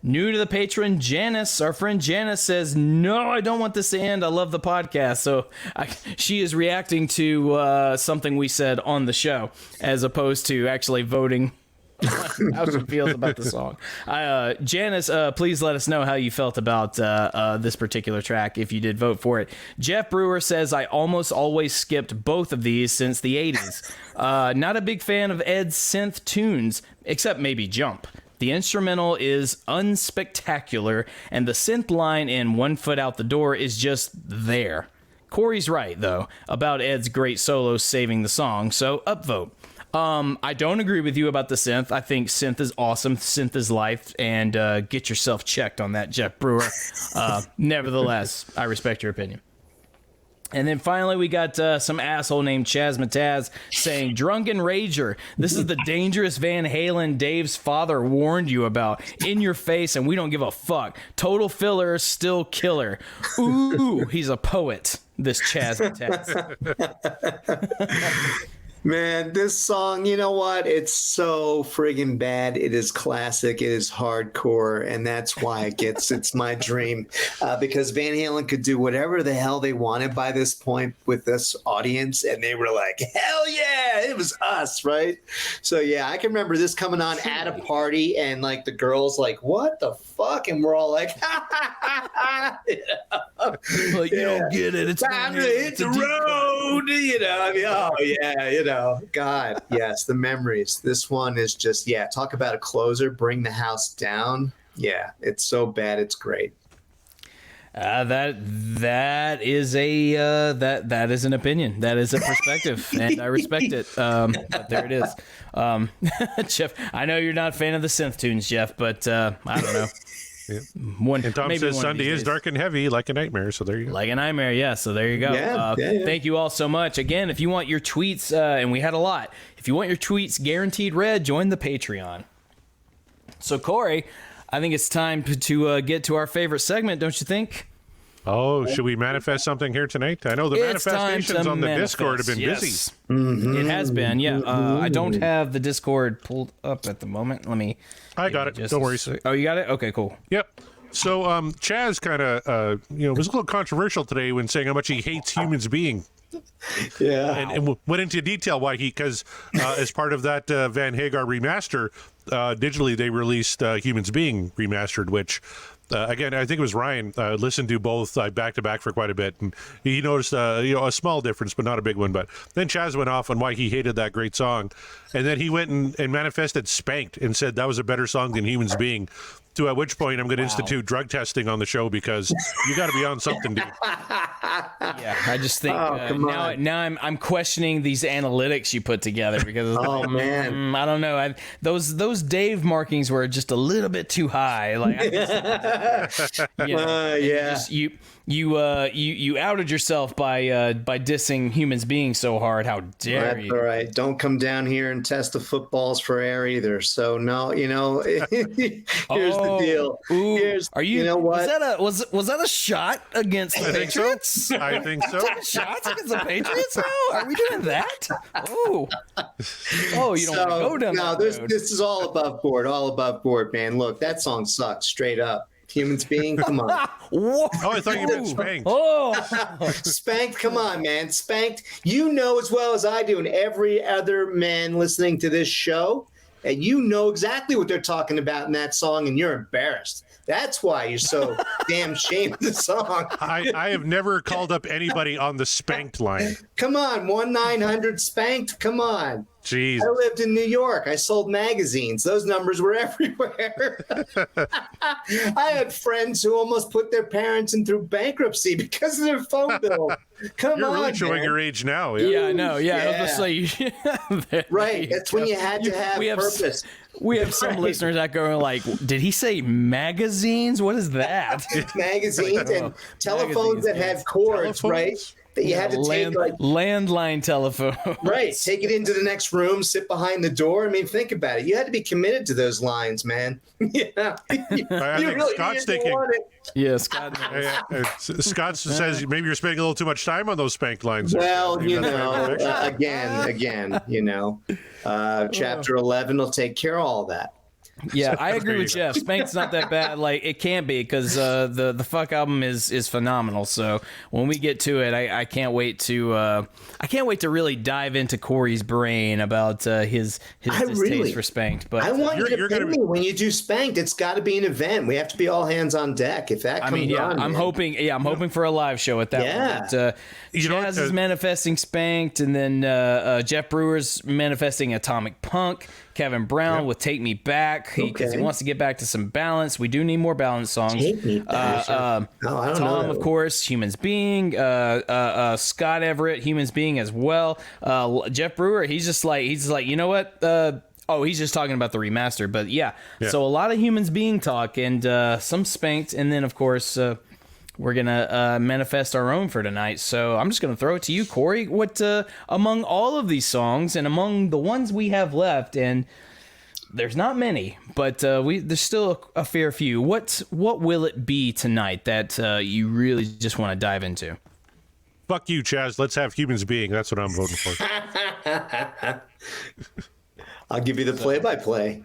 New to the patron, Janice. Our friend Janice says, no, I don't want this to end. I love the podcast. So, she is reacting to something we said on the show, as opposed to actually voting how she feels about the song. Janice, please let us know how you felt about this particular track if you did vote for it. Jeff Brewer says, I almost always skipped both of these since the 80s. Not a big fan of Ed's synth tunes, except maybe Jump. The instrumental is unspectacular, and the synth line in One Foot Out the Door is just there. Corey's right, though, about Ed's great solo saving the song, so upvote. I don't agree with you about the synth. I think synth is awesome. Synth is life, and get yourself checked on that, Jeff Brewer. Nevertheless, I respect your opinion. And then finally, we got some asshole named Chaz Mataz saying, Drunken Rager, this is the dangerous Van Halen Dave's father warned you about. In your face, and we don't give a fuck. Total filler, still killer. Ooh, he's a poet, this Chaz Mataz. Man, this song, you know what? It's so friggin' bad. It is classic. It is hardcore. And that's why it's my dream. Because Van Halen could do whatever the hell they wanted by this point with this audience. And they were like, hell yeah, it was us, right? So, yeah, I can remember this coming on at a party and like the girls like, what the fuck? And we're all like, ha, ha, ha, ha. Like, you don't get it. It's time to hit the road. You know, I mean, oh, yeah, you know. God, yes, the memories. This one is just, yeah, talk about a closer, bring the house down. Yeah, it's so bad, it's great. That is a that is an opinion. That is a perspective, and I respect it. But there it is. Jeff, I know you're not a fan of the synth tunes, Jeff, but I don't know. Yeah. And Tom says Sunday is dark and heavy like a nightmare, so there you go. Like a nightmare, yeah, so there you go. Yeah. Thank you all so much. Again, if you want your tweets, and we had a lot, if you want your tweets guaranteed read, join the Patreon. So, Corey, I think it's time to get to our favorite segment, don't you think? Oh, should we manifest something here tonight? I know the manifestations on the Discord have been busy. Mm-hmm. It has been, yeah. I don't have the Discord pulled up at the moment. Let me... I got it. Don't worry. Oh, you got it? Okay, cool. Yep. So Chaz kind of, was a little controversial today when saying how much he hates humans being. Yeah. And went into detail why because as part of that Van Hagar remaster, digitally they released Humans Being Remastered, which... again, I think it was Ryan listened to both back to back for quite a bit, and he noticed a small difference, but not a big one. But then Chaz went off on why he hated that great song, and then he went and manifested Spanked and said that was a better song than Humans Being. To at which point I'm going to institute drug testing on the show because you got to be on something, dude. Yeah, I just think now I'm questioning these analytics you put together because man, I don't know. Those Dave markings were just a little bit too high. Like, you outed yourself by dissing Humans Being so hard. How dare you? All right, don't come down here and test the footballs for air either. So no, here's the deal. Are you? You know what? Was that a shot against the Patriots? I think so. Shots against the Patriots now? Are we doing that? Oh, you don't want to go down that road. This is all above board, man. Look, that song sucks straight up. Humans being, come on. Oh, I thought you meant spanked. Oh, Spanked, come on, man. Spanked. You know as well as I do, and every other man listening to this show, and you know exactly what they're talking about in that song, and you're embarrassed. That's why you're so damn ashamed of the song. I have never called up anybody on the spanked line. Come on, 1-900 spanked. Come on. Jeez. I lived in New York. I sold magazines. Those numbers were everywhere. I had friends who almost put their parents in through bankruptcy because of their phone bill. Come You're on, really showing man. your age now. yeah, I know. Yeah, I was gonna say. Right. That's when you had to have purpose. We have some listeners that go like, "Did he say magazines? What is that?" Magazines and telephones that had cords, right? That you had to take like landline telephone. right, take it into the next room, sit behind the door. I mean, think about it. You had to be committed to those lines, man. Yeah, I think Scott's thinking. Yeah, Scott. Scott says maybe you're spending a little too much time on those spanked lines. Well, you know, again, you know, chapter 11 will take care of all that. Yeah, I agree with Jeff. Spank's not that bad. Like it can't be because the fuck album is phenomenal. So when we get to it, I can't wait to really dive into Corey's brain about his distaste for Spanked. But I want you to pay me when you do Spanked. It's got to be an event. We have to be all hands on deck. If that comes on, I'm hoping for a live show at that one. But, Chaz is manifesting Spanked, and then Jeff Brewer's manifesting Atomic Punk. Kevin Brown with Take Me Back because he wants to get back to some balance. We do need more balance songs. Take Me Back. Tom, of course, Humans Being. Scott Everett, Humans Being as well. Jeff Brewer, he's just like, you know what? He's just talking about the remaster. But yeah. So a lot of Humans Being talk and some Spanked. And then, of course, we're going to manifest our own for tonight. So I'm just going to throw it to you, Corey. What, among all of these songs and among the ones we have left, and there's not many, but there's still a fair few. What will it be tonight that you really just want to dive into? Fuck you, Chaz. Let's have Humans Being. That's what I'm voting for. I'll give you the play-by-play.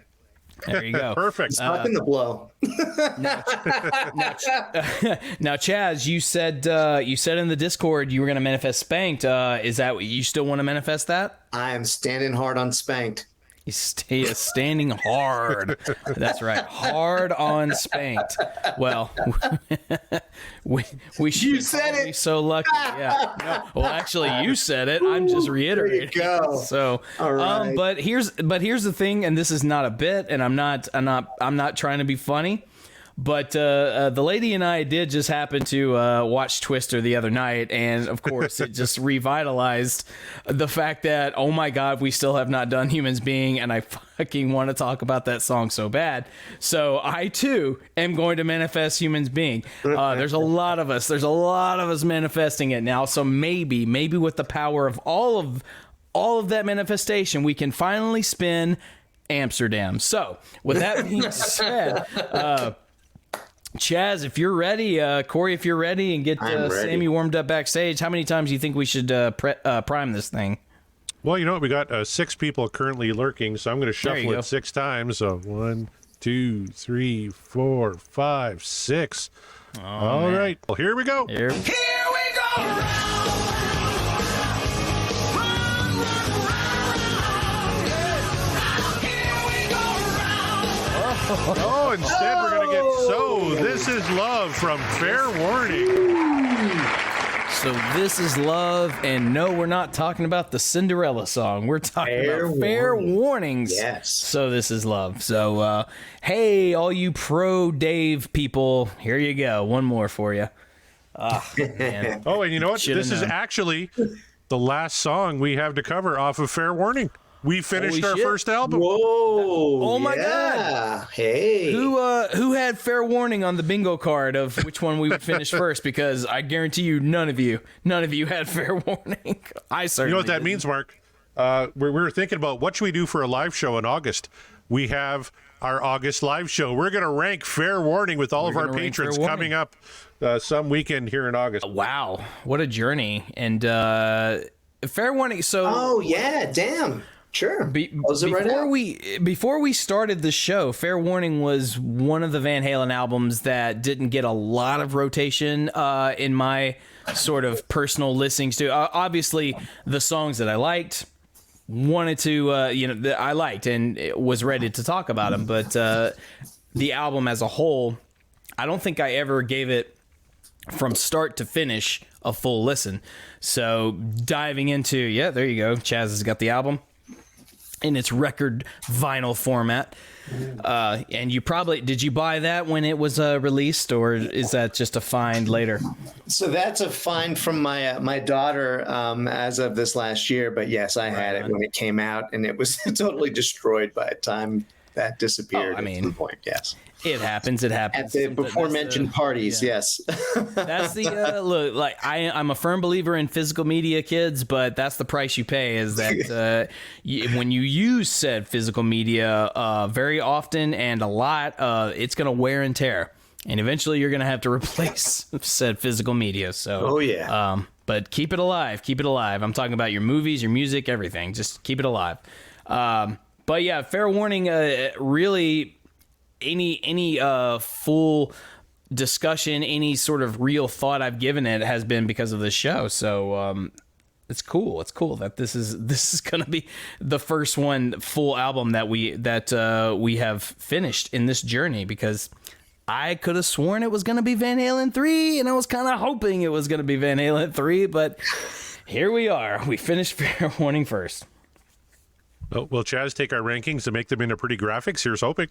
There you go. Perfect. Stuck in the blow. Now, Chaz, you said in the Discord you were going to manifest Spanked. Is that what you still want to manifest that? I am standing hard on Spanked. He's standing hard. That's right. Hard on Spanked. Well, we should be so lucky. Yeah. No, well, actually, you said it. I'm just reiterating. There you go. So, all right. But here's the thing, and this is not a bit, and I'm not trying to be funny. But the lady and I did just happen to watch Twister the other night, and of course it just revitalized the fact that, oh my God, we still have not done Humans Being, and I fucking want to talk about that song so bad. So I too am going to manifest Humans Being. There's a lot of us manifesting it now. So maybe with the power of all of that manifestation, we can finally spin Amsterdam. So with that being said, Chaz, if you're ready, Corey, if you're ready, and get Sammy warmed up backstage, how many times do you think we should prime this thing? Well, you know what? We got 6 people currently lurking, so I'm going to shuffle it 6 times. So 1, 2, 3, 4, 5, 6. All right. Well, here we go. Here we go. Oh, instead we're going to get So This Is Love from Fair Warning. So This Is Love, and no, we're not talking about the Cinderella song. We're talking about Fair Warnings. Yes. So This Is Love. So, hey, all you pro Dave people, here you go. One more for you. Man. Oh, and you know what? Should've This is known. actually the last song we have to cover off of Fair Warning. We finished our first album. Whoa! Oh my God! Hey, who had Fair Warning on the bingo card of which one we would finish first? Because I guarantee you, none of you had Fair Warning. I certainly. You know what that didn't. means, Mark? We were thinking about what should we do for a live show in August. We have our August live show. We're going to rank Fair Warning with all of our patrons coming up some weekend here in August. Wow, what a journey! And Fair Warning. So, oh yeah, damn. Sure. Before we started the show, Fair Warning was one of the Van Halen albums that didn't get a lot of rotation in my sort of personal listenings to. Obviously, the songs that I liked, wanted to, I liked and was ready to talk about them. But the album as a whole, I don't think I ever gave it from start to finish a full listen. So diving into, there you go. Chaz has got the album in its record vinyl format. And did you buy that when it was released, or is that just a find later? So that's a find from my daughter as of this last year. But yes, I had it when it came out, and it was totally destroyed by the time that disappeared. At some point, yes. It happens. At the before-mentioned parties, yes. That's the look. Like I'm a firm believer in physical media, kids, but that's the price you pay. Is that when you use said physical media very often and a lot, it's going to wear and tear, and eventually you're going to have to replace said physical media. So, but keep it alive. Keep it alive. I'm talking about your movies, your music, everything. Just keep it alive. But yeah, Fair Warning. Really. Any full discussion, any sort of real thought I've given it has been because of this show. So it's cool. It's cool that this is going to be the first full album that we have finished in this journey, because I could have sworn it was going to be Van Halen 3, and I was kind of hoping it was going to be Van Halen 3, but here we are. We finished Fair Warning first. Oh, will Chaz take our rankings and make them into pretty graphics? Here's hoping.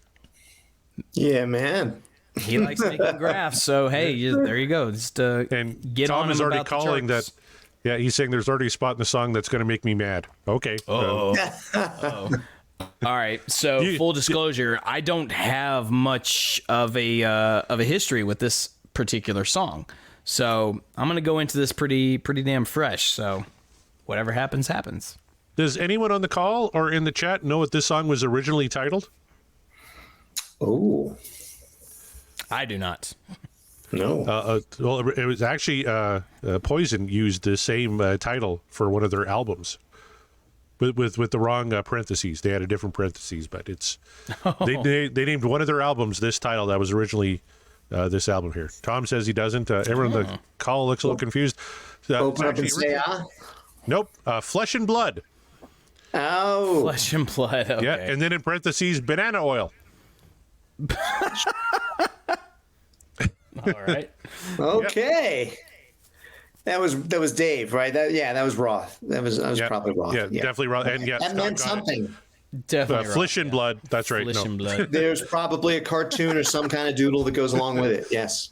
Yeah, man. He likes making graphs, so hey, there you go. Just and get Tom on is him already about calling the that. Yeah, he's saying there's already a spot in the song that's going to make me mad. Okay. All right. So full disclosure, I don't have much of a history with this particular song, so I'm going to go into this pretty damn fresh. So whatever happens, happens. Does anyone on the call or in the chat know what this song was originally titled? Oh, I do not. No. Well, it was actually Poison used the same title for one of their albums, with the wrong parentheses. They had a different parentheses, but it's they named one of their albums this title that was originally this album here. Tom says he doesn't. Everyone on the call looks a little confused. Open up and say Nope. Flesh and Blood. Oh, Flesh and Blood. Okay. Yeah, and then in parentheses, banana oil. All right. Okay. Yep. That was Dave, right? That was Roth. That was probably Roth. Yeah, definitely Roth. And yeah, that meant something. Definitely Flesh and Blood. That's right. Flesh and Blood. There's probably a cartoon or some kind of doodle that goes along with it. Yes.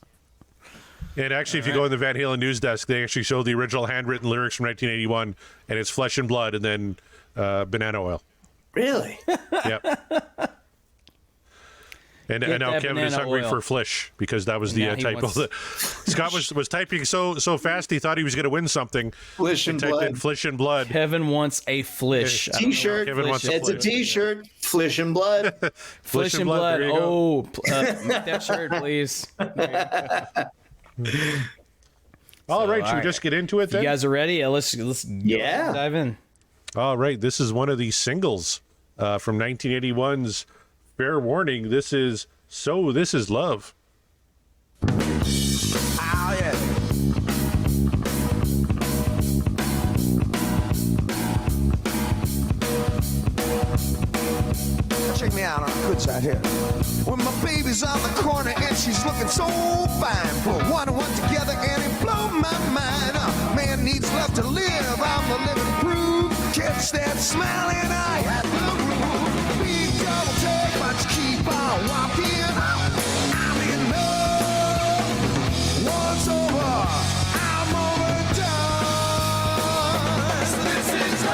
And actually, if you go in the Van Halen news desk, they actually show the original handwritten lyrics from 1981, and it's Flesh and Blood and then banana oil. Really? Yep. And now Kevin is hungry for Flish, because that was the typo. Scott was typing so fast he thought he was going to win something. Flesh and Blood. Flesh and Blood. Kevin wants a Flish T-shirt. It's a T-shirt. Flesh and Blood. Flesh and Blood. Oh, make that shirt, please. All right, should we just get into it then? You guys are ready? Let's dive in. All right, this is one of the singles from 1981's Fair Warning. This is So This Is Love. Oh, yeah. Check me out on the good side here. When my baby's on the corner and she's looking so fine, put 1 and 1 together and it blow my mind. Man needs love to live. I'm the living proof. Catch that smiling eye at the roof. Big double take, but you keep on walking. I'm in love. Once over, I'm overdone. This is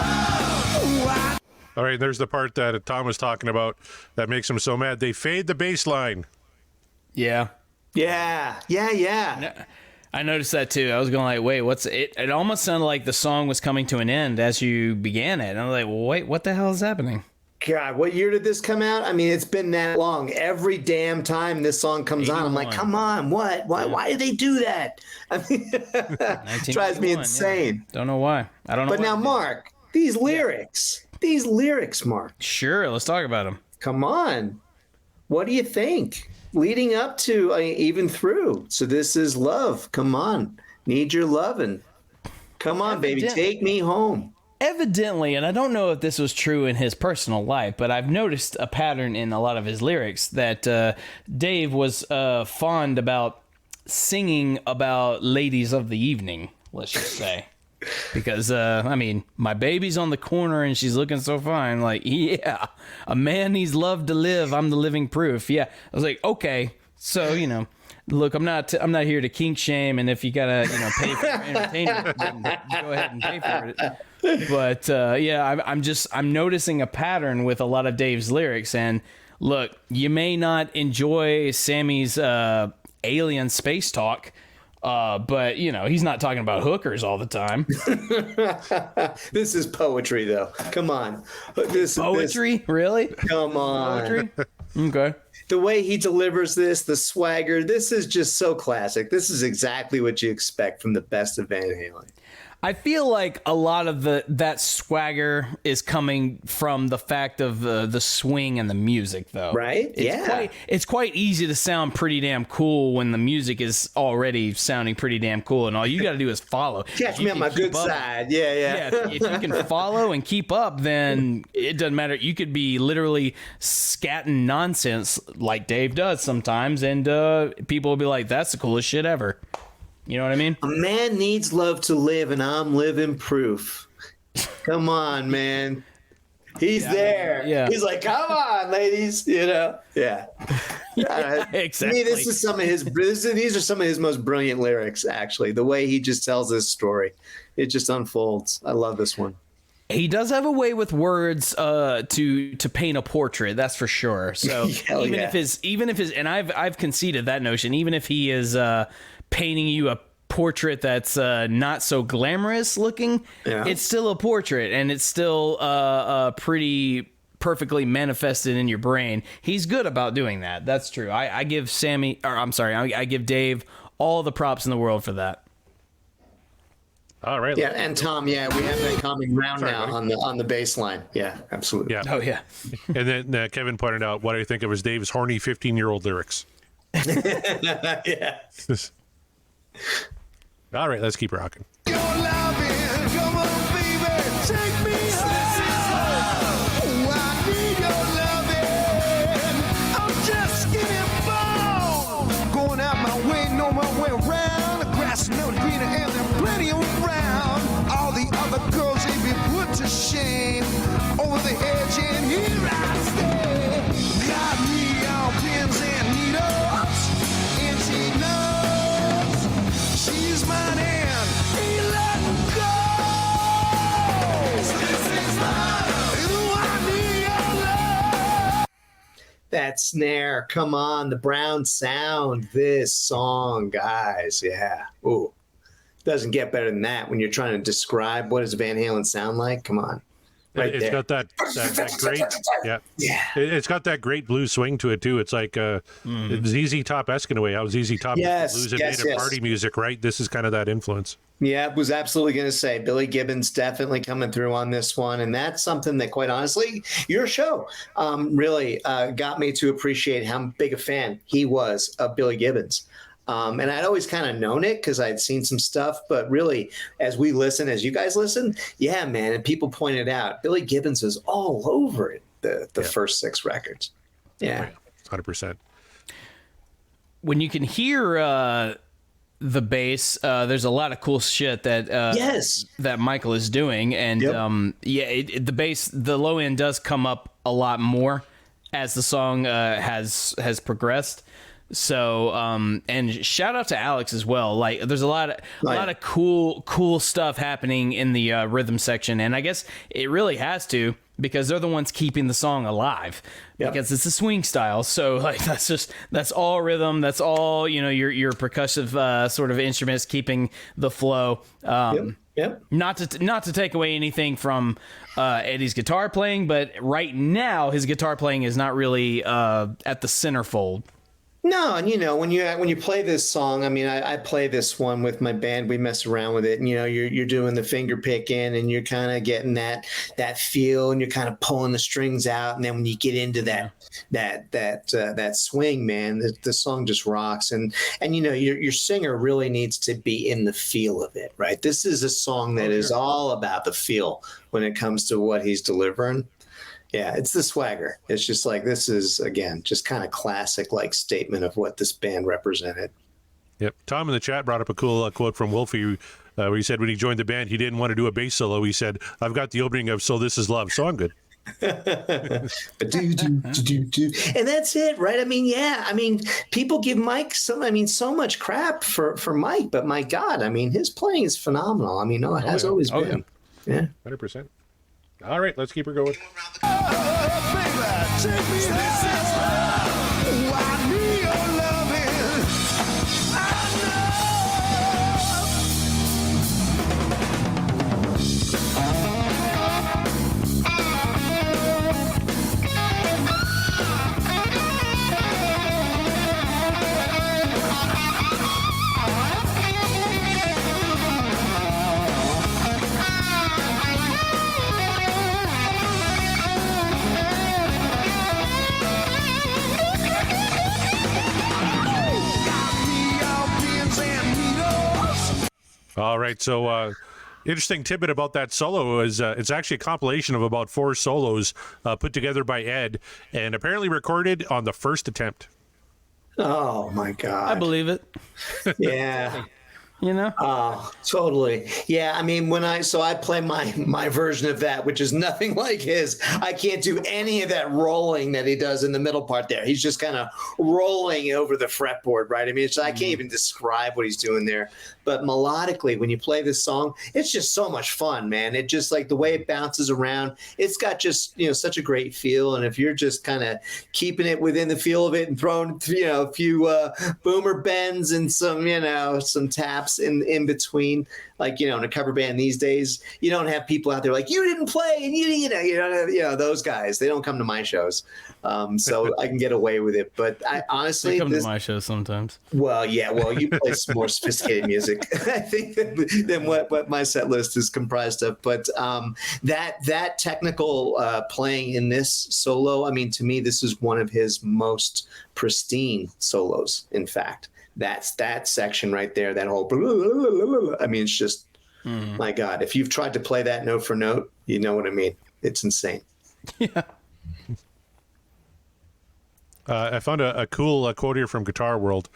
love. All right, there's the part that Tom was talking about that makes him so mad. They fade the bass line. Yeah. Yeah. I noticed that too. I was going like, wait, what's it? It almost sounded like the song was coming to an end as you began it. And I was like, well, wait, what the hell is happening? God, what year did this come out? I mean, it's been that long. Every damn time this song comes 81. on, I'm like, come on, what? Why do they do that? I mean, it drives me insane. Yeah. Don't know why. I don't know. But now, Mark, These lyrics, Mark. Sure, let's talk about them. Come on. What do you think? Leading up to, even through. So this is love. Come on. Need your lovin'. Come on, baby. Take me home. Evidently, and I don't know if this was true in his personal life, but I've noticed a pattern in a lot of his lyrics that Dave was fond about singing about ladies of the evening, let's just say. Because, I mean, my baby's on the corner and she's looking so fine. Like, yeah, a man needs love to live. I'm the living proof. Yeah. I was like, okay. So, look, I'm not here to kink shame. And if you got to, pay for entertainment, then go ahead and pay for it. But, yeah, I'm noticing a pattern with a lot of Dave's lyrics. And look, you may not enjoy Sammy's alien space talk, but he's not talking about hookers all the time. This is poetry, though. Come on, poetry, really? Come on, poetry. Okay. The way he delivers this, the swagger, this is just so classic. This is exactly what you expect from the best of Van Halen. I feel like a lot of that swagger is coming from the fact of the swing and the music, though. Right? It's quite easy to sound pretty damn cool when the music is already sounding pretty damn cool, and all you got to do is follow. Catch me on my good side. Yeah. If you can follow and keep up, then it doesn't matter. You could be literally scatting nonsense like Dave does sometimes, and people will be like, "That's the coolest shit ever." You know what I mean? A man needs love to live, and I'm living proof. Come on, man. He's there. Yeah. He's like, come on, ladies. Yeah. Exactly. To me, these are some of his most brilliant lyrics, actually. The way he just tells this story, it just unfolds. I love this one. He does have a way with words to paint a portrait, that's for sure. So even if his and I've conceded that notion, even if he is painting you a portrait that's not so glamorous looking, it's still a portrait, and it's still pretty perfectly manifested in your brain. He's good about doing that. That's true. I give I give Dave all the props in the world for that. All right. Yeah, and Tom, we have that common ground now on the bass line. Yeah, absolutely. Yeah. Oh, yeah. And then Kevin pointed out what I think of as Dave's horny 15-year-old lyrics. Yeah. All right, let's keep rocking. Your loving, come on, baby, take me home. I need your loving. I'm just getting born. Going out my way, know my way around. The grass is no greener, and there's plenty around. All the other girls, they be put to shame. Over the edge, and here I stay. Got me on pins and needles, and she knows. She's mine and he let go. This is love. Ooh, I need your love. That snare, come on, the brown sound. This song, guys, yeah. Ooh, doesn't get better than that when you're trying to describe what does Van Halen sound like. Come on. Right it's there. got that great, It's got that great blues swing to it too. It's like ZZ Top-esque in a way. How ZZ Top blues and made it party music, right? This is kind of that influence. Yeah, I was absolutely going to say Billy Gibbons definitely coming through on this one, and that's something that, quite honestly, your show really got me to appreciate how big a fan he was of Billy Gibbons. And I'd always kind of known it because I'd seen some stuff, but really, as you guys listen, yeah, man, and people pointed out, Billy Gibbons was all over it, the first 6 records. Yeah. 100%. When you can hear the bass, there's a lot of cool shit that that Michael is doing, and the bass, the low end does come up a lot more as the song has progressed. So, and shout out to Alex as well. Like, there's a lot of cool stuff happening in the rhythm section, and I guess it really has to, because they're the ones keeping the song alive. Because it's a swing style. So, like, that's all rhythm. That's all, your percussive sort of instruments keeping the flow. Not to take away anything from Eddie's guitar playing, but right now his guitar playing is not really at the centerfold. No, and when you play this song, I mean, I play this one with my band. We mess around with it, and you're doing the finger picking, and you're kind of getting that feel, and you're kind of pulling the strings out, and then when you get into that swing, man, the song just rocks, and your singer really needs to be in the feel of it, right? This is a song that is all about the feel when it comes to what he's delivering. Yeah, it's the swagger. It's just like, this is, again, just kind of classic like statement of what this band represented. Yep. Tom in the chat brought up a cool quote from Wolfie where he said when he joined the band, he didn't want to do a bass solo. He said, "I've got the opening of So This Is Love, so I'm good." And that's it, right? I mean, yeah. I mean, people give Mike so much crap for Mike, but my God, I mean, his playing is phenomenal. I mean, it has always been. Yeah. 100%. All right, let's keep her going. All right, so interesting tidbit about that solo is it's actually a compilation of about 4 solos put together by Ed and apparently recorded on the first attempt. Oh, my God. I believe it. Yeah. Oh, totally. Yeah, I mean, I play my version of that, which is nothing like his. I can't do any of that rolling that he does in the middle part there. He's just kind of rolling over the fretboard, right? I mean, I can't even describe what he's doing there. But melodically, when you play this song, it's just so much fun, man. It just, like, the way it bounces around, it's got just, such a great feel. And if you're just kind of keeping it within the feel of it and throwing, a few boomer bends and some taps in between, like, in a cover band these days, you don't have people out there like, you didn't play, and you know those guys, they don't come to my shows, so I can get away with it. But I honestly, they come to my shows sometimes. Well, yeah, you play some more sophisticated music, I think, than what my set list is comprised of. But that technical playing in this solo, I mean, to me, this is one of his most pristine solos. In fact, that's that section right there, that whole, I mean, it's just, my God, if you've tried to play that note for note, you know what I mean. It's insane. Yeah. I found a cool quote here from Guitar World,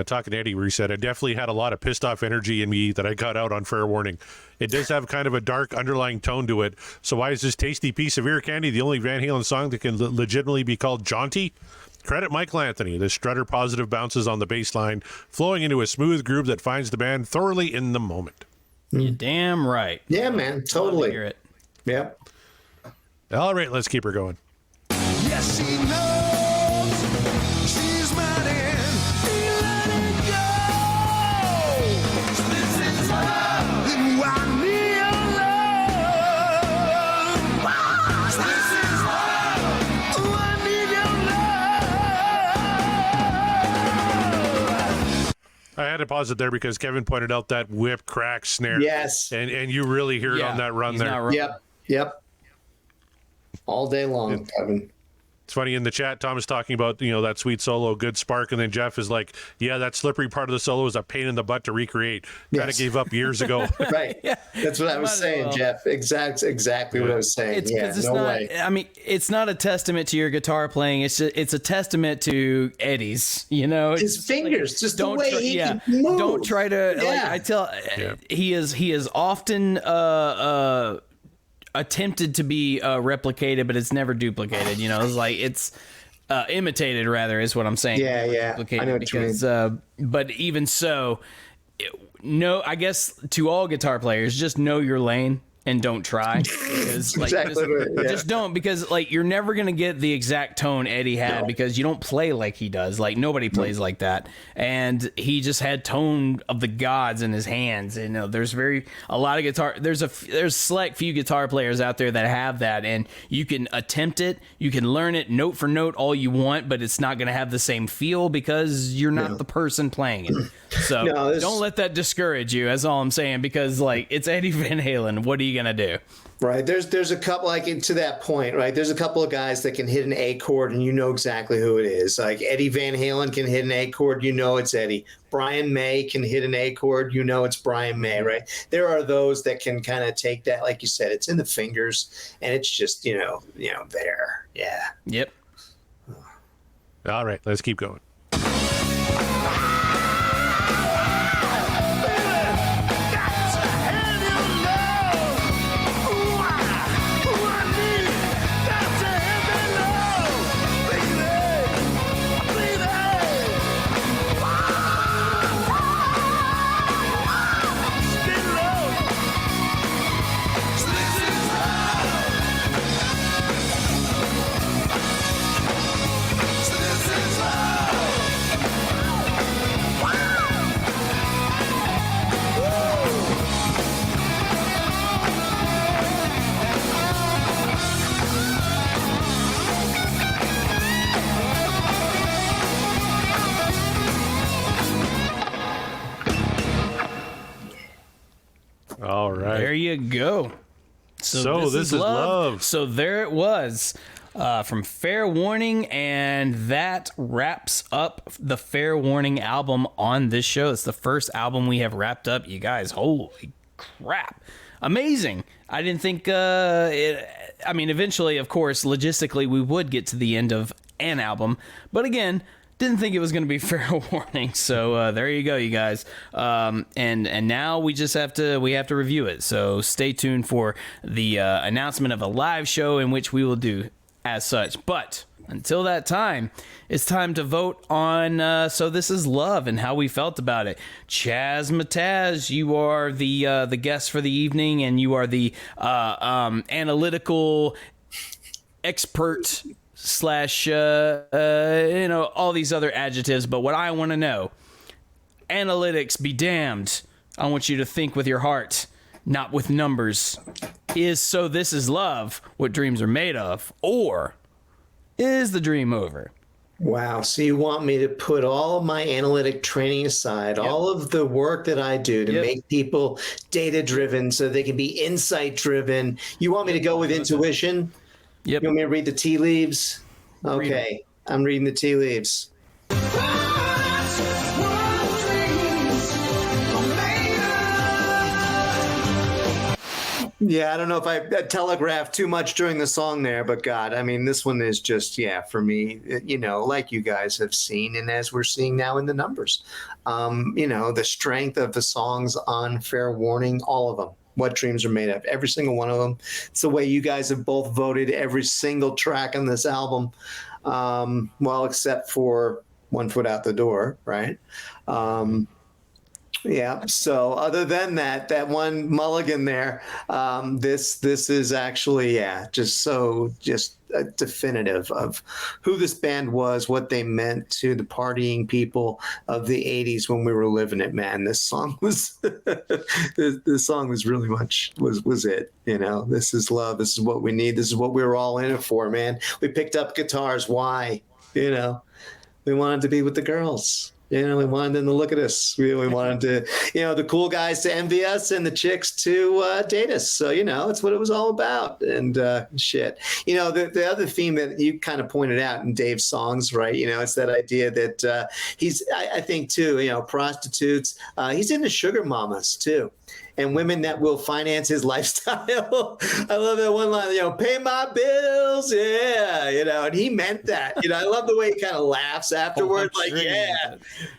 talking to Eddie, where he said, "I definitely had a lot of pissed off energy in me that I got out on Fair Warning. It does have kind of a dark underlying tone to it. So why is this tasty piece of ear candy the only Van Halen song that can legitimately be called jaunty? Credit Michael Anthony. The strutter positive bounces on the bass line, flowing into a smooth groove that finds the band thoroughly in the moment." You're damn right. Yeah, man, totally. Hear it. Yeah. All right, let's keep her going. Yes, she knows she's mine and he let it go. This is love. Then why me alone? This is love. Oh, I need your love. I had to pause it there because Kevin pointed out that whip crack snare. Yes. And you really hear it on that run he's there. not wrong. Yep. All day long, Kevin. It's funny, in the chat, Tom is talking about, that sweet solo, good spark, and then Jeff is like, yeah, that slippery part of the solo is a pain in the butt to recreate. Kind of gave up years ago. Right. Yeah. That's what I was saying, Jeff. Exactly what I was saying. It's no not, way. I mean, it's not a testament to your guitar playing. It's a testament to Eddie's. It's his fingers, like, just the way he can move. Don't try to. He is often attempted to be replicated, but it's never duplicated. It's like it's imitated, rather, is what I'm saying. Yeah. I know what you mean. But even so, I guess to all guitar players, just know your lane and don't try, because like just don't, because like you're never gonna get the exact tone Eddie had, because you don't play like he does. Like nobody plays like that, and he just had tone of the gods in his hands. And there's a lot of guitar. There's select few guitar players out there that have that, and you can attempt it, you can learn it note for note all you want, but it's not gonna have the same feel because you're not the person playing it. So don't let that discourage you. That's all I'm saying, because like it's Eddie Van Halen. What are you gonna do? Right. There's a couple, like, to that point, right? There's a couple of guys that can hit an A chord and you know exactly who it is. Like Eddie Van Halen can hit an A chord, you know it's Eddie. Brian May can hit an A chord, you know it's Brian May, right? There are those that can kind of take that, like you said, it's in the fingers, and it's just there. Yeah. Yep. All right, let's keep going. All right. There you go. So this is love. So there it was, from Fair Warning, and that wraps up the Fair Warning album on this show. It's the first album we have wrapped up, you guys. Holy crap. Amazing. I didn't think eventually, of course, logistically, we would get to the end of an album. But again, didn't think it was going to be Fair Warning. So there you go, you guys. And now we just have to review it. So stay tuned for the announcement of a live show in which we will do as such. But until that time, it's time to vote on So This Is Love and how we felt about it. Chaz Mataz, you are the guest for the evening, and you are the analytical expert / all these other adjectives. But what I want to know, analytics be damned, I want you to think with your heart, not with numbers. Is So This Is Love what dreams are made of, or is the dream over? Wow. So you want me to put all of my analytic training aside, all of the work that I do to make people data-driven so they can be insight-driven. You want me to go with intuition? Yep. You want me to read the tea leaves? Okay. I'm reading the tea leaves. Yeah, I don't know if I telegraphed too much during the song there, but God, I mean, this one is just, for me, like you guys have seen, and as we're seeing now in the numbers, the strength of the songs on Fair Warning, all of them, what dreams are made of, every single one of them. It's the way you guys have both voted every single track on this album, well, except for One Foot Out the Door, right? Yeah. So other than that one mulligan there, this is actually, just definitive of who this band was, what they meant to the partying people of the 80s when we were living it, man. This song was, this song was really much, was it, this is love. This is what we need. This is what we were all in it for, man. We picked up guitars. Why? We wanted to be with the girls. We wanted them to look at us. We wanted to, the cool guys to envy us and the chicks to date us. So, it's what it was all about. And shit. The other theme that you kind of pointed out in Dave's songs, right? It's that idea that I think, too, prostitutes. He's into sugar mamas, too. And women that will finance his lifestyle. I love that one line, pay my bills, and he meant that. I love the way he kind of laughs afterward,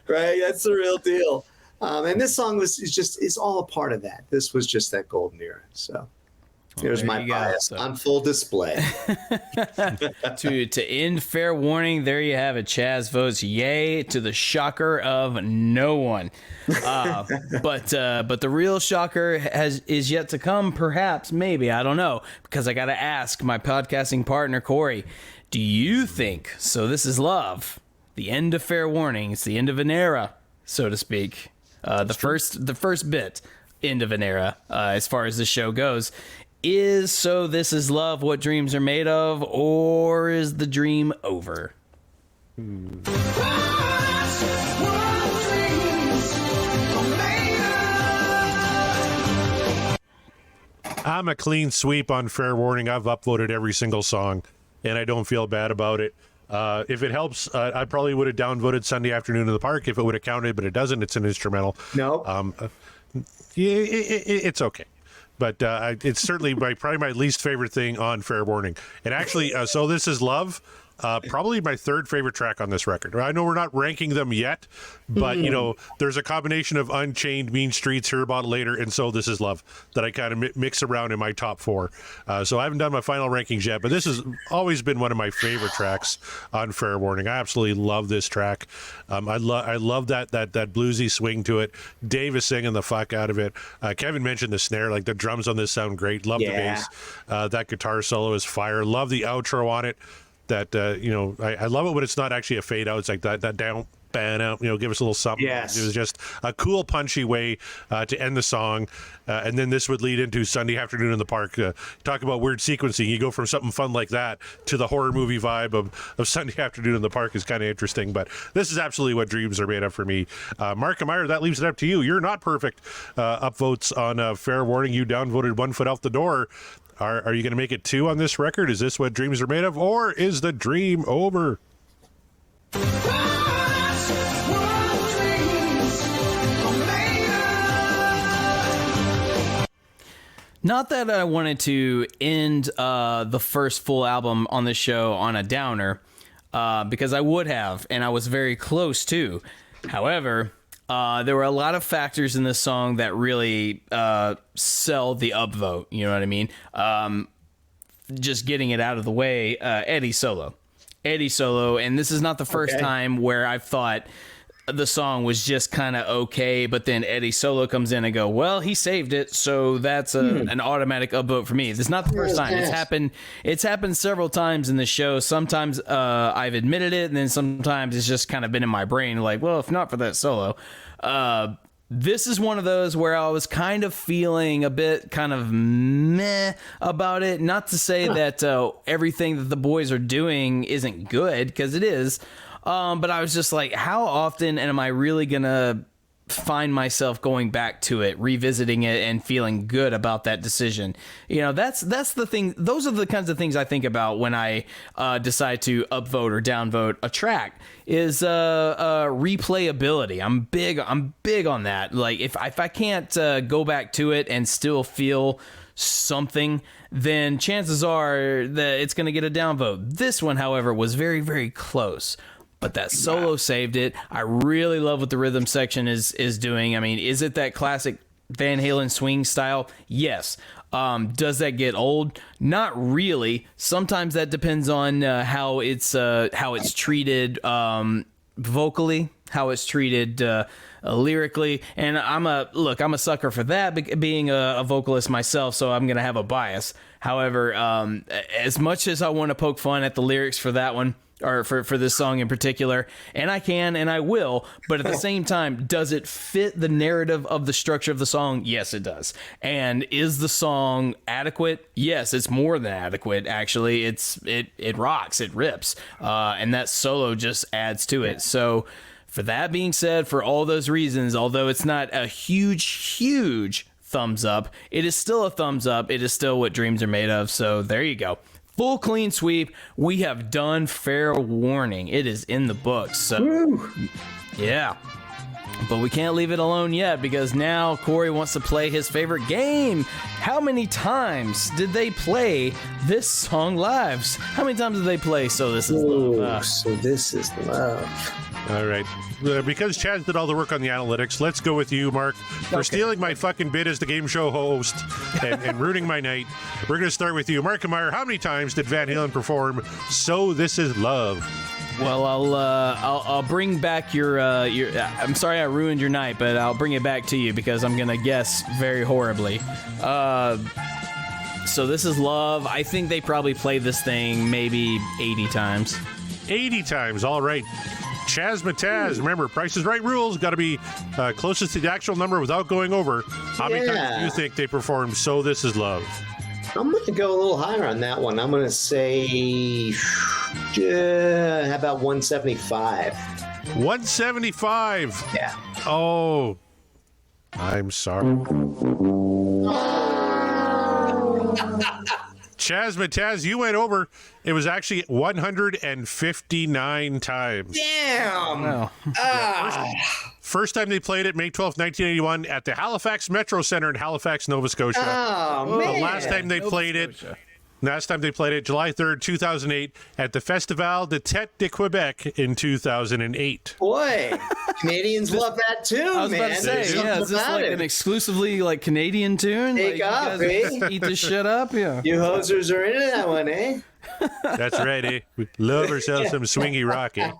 right? That's the real deal. And this song is all a part of that. This was just that golden era. So, Here's my bias on full display. To end fair warning, there you have it. Chaz votes yay to the shocker of no one. But the real shocker is yet to come, perhaps, maybe, I don't know, because I got to ask my podcasting partner, Corey, do you think So This Is Love, the end of fair warning, it's the end of an era, so to speak, the first bit, end of an era, as far as the show goes, is So This Is Love what dreams are made of, or is the dream over? I'm a clean sweep on fair warning. I've upvoted every single song, and I don't feel bad about it. If it helps, I probably would have downvoted Sunday Afternoon in the Park if it would have counted, but it doesn't. It's an instrumental. No. It's okay. But it's certainly probably my least favorite thing on fair warning. And actually, So This Is Love, probably my third favorite track on this record. I know we're not ranking them yet, but, there's a combination of Unchained, Mean Streets, Hear About It Later, and So This Is Love that I kind of mix around in my top four. So I haven't done my final rankings yet, but this has always been one of my favorite tracks on fair warning. I absolutely love this track. I love that bluesy swing to it. Dave is singing the fuck out of it. Kevin mentioned the snare, like the drums on this sound great. Love the bass. That guitar solo is fire. Love the outro on it. That I love it when it's not actually a fade out. It's like that down, ban out. Give us a little something. Yes. It was just a cool, punchy way to end the song, and then this would lead into Sunday Afternoon in the Park. Talk about weird sequencing. You go from something fun like that to the horror movie vibe of Sunday Afternoon in the Park is kind of interesting. But this is absolutely what dreams are made of for me. Mark and Meyer, that leaves it up to you. You're not perfect. Upvotes on fair warning. You downvoted one foot out the door. Are you going to make it 2 on this record? Is this what dreams are made of, or is the dream over? Not that I wanted to end the first full album on the show on a downer, because I would have, and I was very close to. However, there were a lot of factors in this song that really sell the upvote. You know what I mean? Just getting it out of the way, Eddie Solo, and this is not the first time where I've thought the song was just kind of okay, but then Eddie Solo comes in and go, well, he saved it, so that's an automatic upvote for me. It's not the first time. It's happened several times in the show. Sometimes I've admitted it, and then sometimes it's just kind of been in my brain, like, well, if not for that solo. This is one of those where I was kind of feeling a bit kind of meh about it. Not to say that everything that the boys are doing isn't good, because it is. But I was just like, how often am I really going to find myself going back to it, revisiting it, and feeling good about that decision? That's the thing. Those are the kinds of things I think about when I decide to upvote or downvote a track. Is replayability. I'm big on that. Like if I can't go back to it and still feel something, then chances are that it's going to get a downvote. This one, however, was very, very close. But that solo saved it. I really love what the rhythm section is doing. I mean, is it that classic Van Halen swing style? Yes. Does that get old? Not really. Sometimes that depends on how it's treated vocally, how it's treated lyrically. And I'm a sucker for that, being a vocalist myself, so I'm gonna have a bias. However, as much as I want to poke fun at the lyrics for that one, or for this song in particular, and I can and I will, but at the same time, does it fit the narrative of the structure of the song? Yes, it does. And is the song adequate? Yes, it's more than adequate, actually. It rocks, it rips, and that solo just adds to it. So for that being said, for all those reasons, although it's not a huge thumbs up, it is still a thumbs up. It is still what dreams are made of. So there you go. Full clean sweep. We have done fair warning. It is in the books. So, yeah. But we can't leave it alone yet, because now Corey wants to play his favorite game. How many times did they play this song live? How many times did they play So This Is Love? So This Is Love. All right. Because Chaz did all the work on the analytics, let's go with you, Mark, for stealing my fucking bit as the game show host and ruining my night. We're going to start with you. Mark and Meyer, how many times did Van Halen perform So This Is Love? Well, I'll bring back your. I'm sorry I ruined your night, but I'll bring it back to you because I'm gonna guess very horribly. So This Is Love. I think they probably played this thing maybe 80 times. 80 times. All right. Chaz Mataz, remember, Price is Right rules. Got to be closest to the actual number without going over. How many times do you think they performed So This Is Love? I'm going to go a little higher on that one. I'm going to say, how about 175? 175. Yeah. Oh, I'm sorry. Chaz Mataz, you went over. It was actually 159 times. Damn. Wow. First time they played it, May 12th, 1981, at the Halifax Metro Center in Halifax, Nova Scotia. Oh, man. The last time they played it, July 3rd, 2008, at the Festival de Tête de Quebec in 2008. Boy, Canadians love that too, I was man. about to say, There's yeah, something is this about like it. an exclusively like Canadian tune? Take like, off, you guys eh? eat this shit up, yeah. You hosers are into that one, eh? That's right, eh? We love ourselves some swingy rock, eh?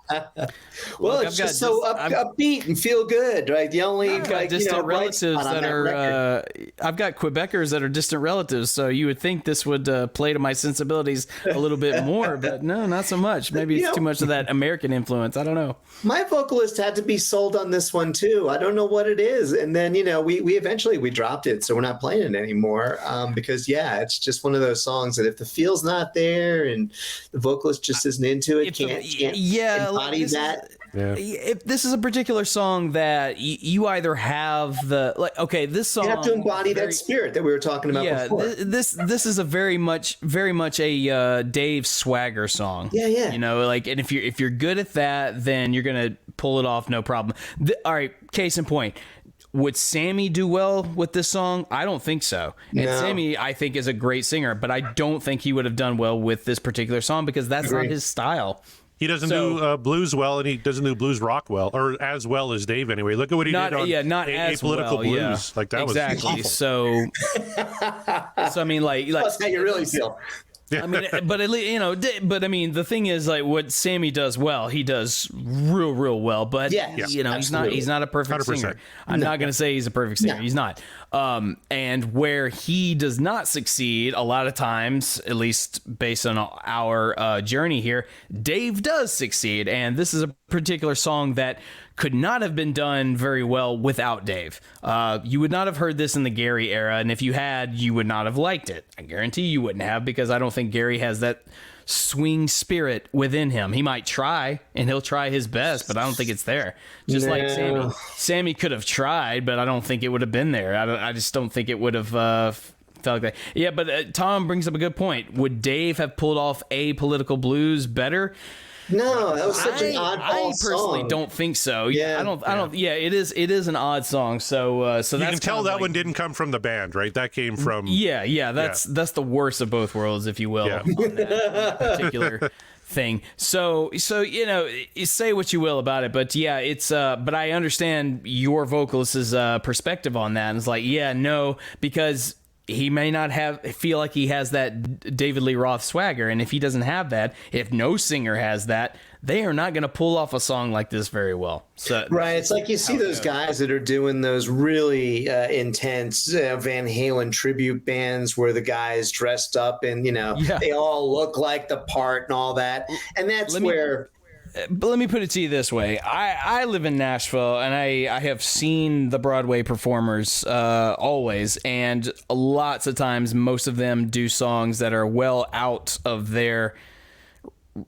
Well, Look, it's just so upbeat and feel good, right? The only I've got distant relatives that are. I've got Quebecers that are distant relatives, so you would think this would play to my sensibilities a little bit more, but no, not so much. Maybe it's too much of that American influence. I don't know. My vocalist had to be sold on this one too. I don't know what it is, and then we eventually dropped it, so we're not playing it anymore because it's just one of those songs that if the feel's not there and the vocalist just isn't into it, can't embody that. If this is a particular song that you either have this song, you have to embody that spirit that we were talking about before. This is a very much a Dave swagger song. Yeah. And if you're good at that, then you're gonna pull it off no problem. All right, case in point. Would Sammy do well with this song? I don't think so. And Sammy, I think, is a great singer, but I don't think he would have done well with this particular song because that's not his style. He doesn't do blues well, and he doesn't do blues rock well, or as well as Dave anyway. Look at what he did on Apolitical Blues. Yeah. Like that exactly. was So I mean, that's how you really feel. I mean, but at least, but I mean, the thing is, like, what Sammy does well, he does real well. But he's not a perfect 100%. singer. I'm not going to say he's a perfect singer. No. He's not. And where he does not succeed, a lot of times, at least based on our journey here, Dave does succeed. And this is a particular song that could not have been done very well without Dave. You would not have heard this in the Gary era, and if you had, you would not have liked it. I guarantee you wouldn't have, because I don't think Gary has that swing spirit within him. He might try, and he'll try his best, but I don't think it's there. Just like Sammy. Sammy could have tried, but I don't think it would have been there. I just don't think it would have felt like that. Yeah, but Tom brings up a good point. Would Dave have pulled off Apolitical Blues better? No, that was such an oddball I personally song. don't think so. Yeah, I don't. Yeah, it is an odd song. So you can tell that one didn't come from the band, right? That came from. Yeah. That's the worst of both worlds, if you will, on that particular thing. So say what you will about it, but yeah, it's. But I understand your vocalist's perspective on that. And it's like, because he may not feel like he has that David Lee Roth swagger, and if he doesn't have that, if no singer has that, they are not going to pull off a song like this very well. So right, it's like you see those guys that are doing those really intense Van Halen tribute bands where the guys dressed up and they all look like the part and all that, and that's But let me put it to you this way. I live in Nashville, and I have seen the Broadway performers always, and lots of times most of them do songs that are well out of their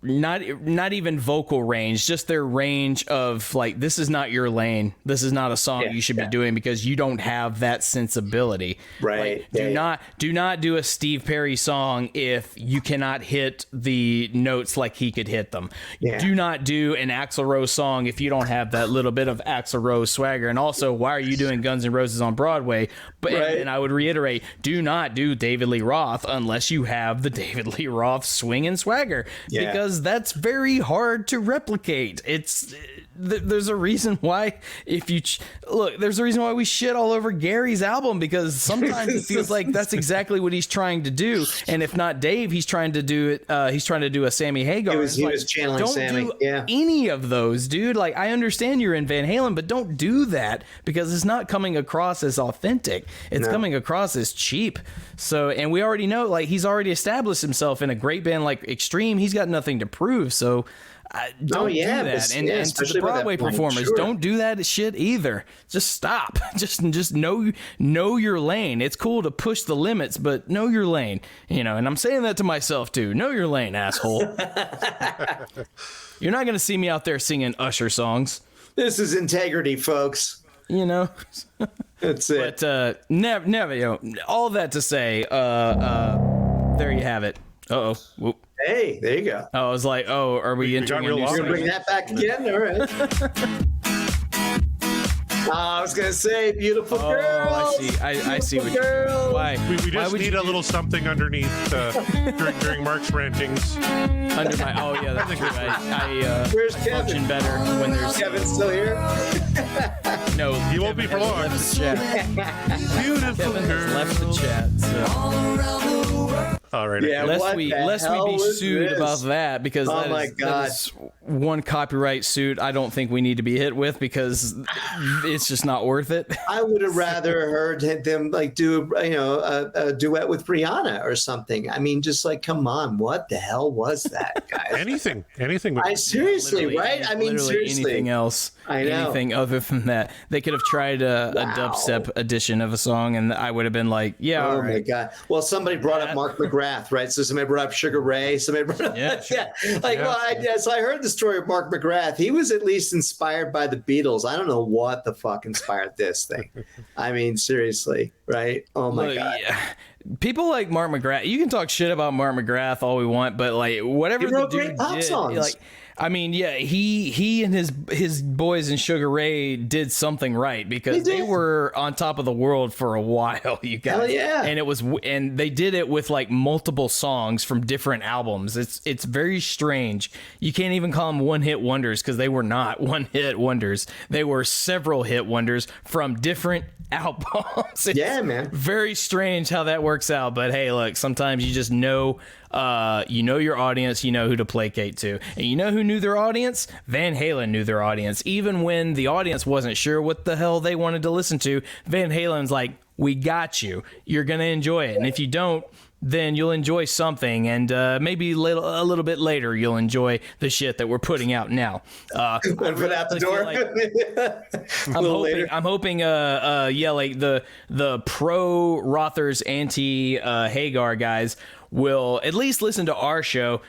not even vocal range, just their range of, like, this is not your lane. This is not a song you should be doing because you don't have that sensibility. Right. Like, do not do a Steve Perry song if you cannot hit the notes like he could hit them. Yeah. Do not do an Axl Rose song if you don't have that little bit of Axl Rose swagger. And also, why are you doing Guns N' Roses on Broadway? But and I would reiterate, do not do David Lee Roth unless you have the David Lee Roth swing and swagger. Yeah. Because that's very hard to replicate. It's there's a reason why there's a reason why we shit all over Gary's album, because sometimes it feels like that's exactly what he's trying to do. And if not Dave, he's trying to do it. He's trying to do a Sammy Hagar. He was channeling Sammy. Don't do any of those, dude. Like, I understand you're in Van Halen, but don't do that, because it's not coming across as authentic. It's coming across as cheap. So, and we already know, like, he's already established himself in a great band like Extreme. He's got nothing to prove. So don't do that. And to the Broadway performers, don't do that shit either. Just stop. Just know your lane. It's cool to push the limits, but know your lane. And I'm saying that to myself too. Know your lane, asshole. You're not going to see me out there singing Usher songs. This is integrity, folks. That's it. But never. All that to say, there you have it. Uh-oh. Whoop. Hey, there you go. I was like, oh, are we entering a new You're going to bring that back again? All right. I was going to say, beautiful girls. I see what you're doing. Why? We just need a little something underneath during Mark's rantings. Under my, that's true. I Where's Kevin? function better when there's... Kevin's still here? No, he won't be for long. Left the chat. Beautiful Kevin girl. has left the chat. So. All right. Yeah, Lest we be sued about that, because that is one copyright suit I don't think we need to be hit with, because it's just not worth it. I would have rather heard them like do a duet with Brianna or something. I mean, just like, come on, what the hell was that, guys? anything. Seriously, right? I mean, seriously, anything else. I know. Anything other than that. They could have tried a dubstep edition of a song, and I would have been like, yeah. Oh my god. Well, somebody brought up Mark McGrath, right? So somebody brought up Sugar Ray. Somebody brought up So I heard the story of Mark McGrath. He was at least inspired by the Beatles. I don't know what the fuck inspired this thing. I mean, seriously, right? Oh my god. Yeah. People like Mark McGrath. You can talk shit about Mark McGrath all we want, but like whatever the dude did, like, I mean, yeah, he and his boys in Sugar Ray did something right, because they were on top of the world for a while, you guys. Hell yeah. And they did it with like multiple songs from different albums. It's very strange. You can't even call them one-hit wonders, because they were not one-hit wonders. They were several hit wonders from different albums. Yeah, man. Very strange how that works out, but hey, look, sometimes you just know your audience, you know who to placate to. And you know who knew their audience? Van Halen knew their audience. Even when the audience wasn't sure what the hell they wanted to listen to, Van Halen's like, we got you. You're going to enjoy it. And if you don't, then you'll enjoy something, and maybe a little bit later you'll enjoy the shit that we're putting out now. Put out the door. I'm hoping like the pro Rothers, anti Hagar guys will at least listen to our show,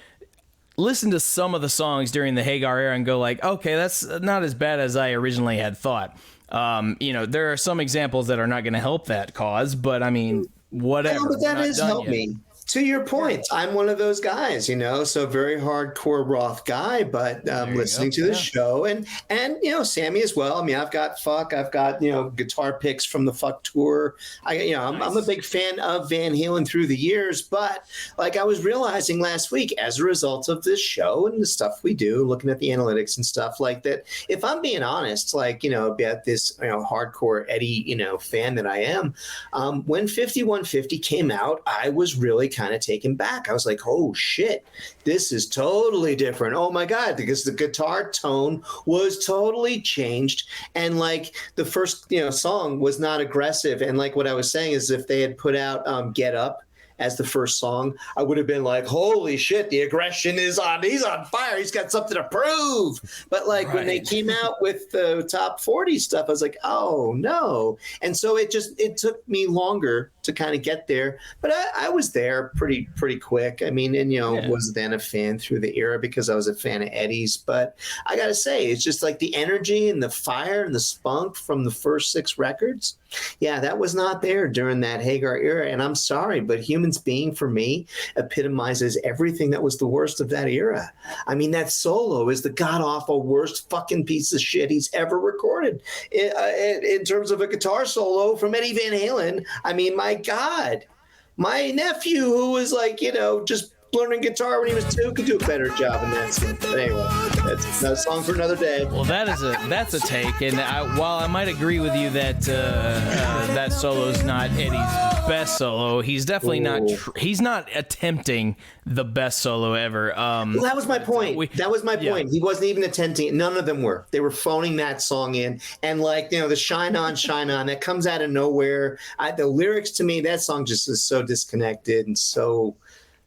listen to some of the songs during the Hagar era, and go like, okay, that's not as bad as I originally had thought. There are some examples that are not going to help that cause, but I mean, whatever. No, but that has helped me. To your point, I'm one of those guys, so very hardcore Roth guy, but listening to the show and Sammy as well. I mean, I've got guitar picks from the Fuck tour. I'm a big fan of Van Halen through the years, but like I was realizing last week, as a result of this show and the stuff we do, looking at the analytics and stuff like that, if I'm being honest, about this hardcore Eddie fan that I am, when 5150 came out, I was really kind of taken back. I was like, oh shit, this is totally different. Oh my god, because the guitar tone was totally changed, and like the first song was not aggressive, and like what I was saying is, if they had put out Get Up as the first song, I would have been like, holy shit, the aggression is on. He's on fire. He's got something to prove. But like when they came out with the top 40 stuff, I was like, oh no. And so it took me longer to kind of get there, but I was there pretty quick. I mean, and was then a fan through the era because I was a fan of Eddie's. But I gotta say, it's just like the energy and the fire and the spunk from the first 6 records. Yeah, that was not there during that Hagar era. And I'm sorry, but Humans Being, for me, epitomizes everything that was the worst of that era. I mean, that solo is the god-awful worst fucking piece of shit he's ever recorded. In terms of a guitar solo from Eddie Van Halen, I mean, my God. My nephew, who was like, just learning guitar when he was 2, could do a better job in that scene. But anyway. That's a song for another day. Well, that's a take, and while I might agree with you that that solo is not Eddie's best solo, he's definitely he's not attempting the best solo ever. Well, that was my point. That was my point. He wasn't even attempting. None of them were. They were phoning that song in, and the Shine On, Shine On that comes out of nowhere. The lyrics to me, that song just is so disconnected, and so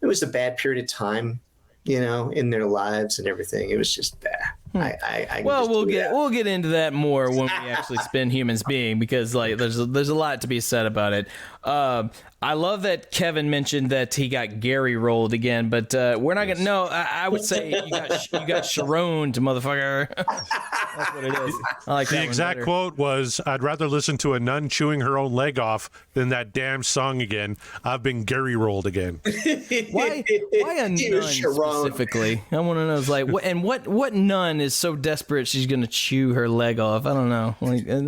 it was a bad period of time, in their lives and everything. It was just bad. We'll get into that more when we actually spin Humans Being, because there's a lot to be said about it. I love that Kevin mentioned that he got Gary rolled again, but we're not gonna. No, I would say you got Sharoned, motherfucker. That's what it is. I like the exact quote was, "I'd rather listen to a nun chewing her own leg off than that damn song again. I've been Gary rolled again." Why a nun specifically? I want to know. What nun is so desperate she's gonna chew her leg off? I don't know.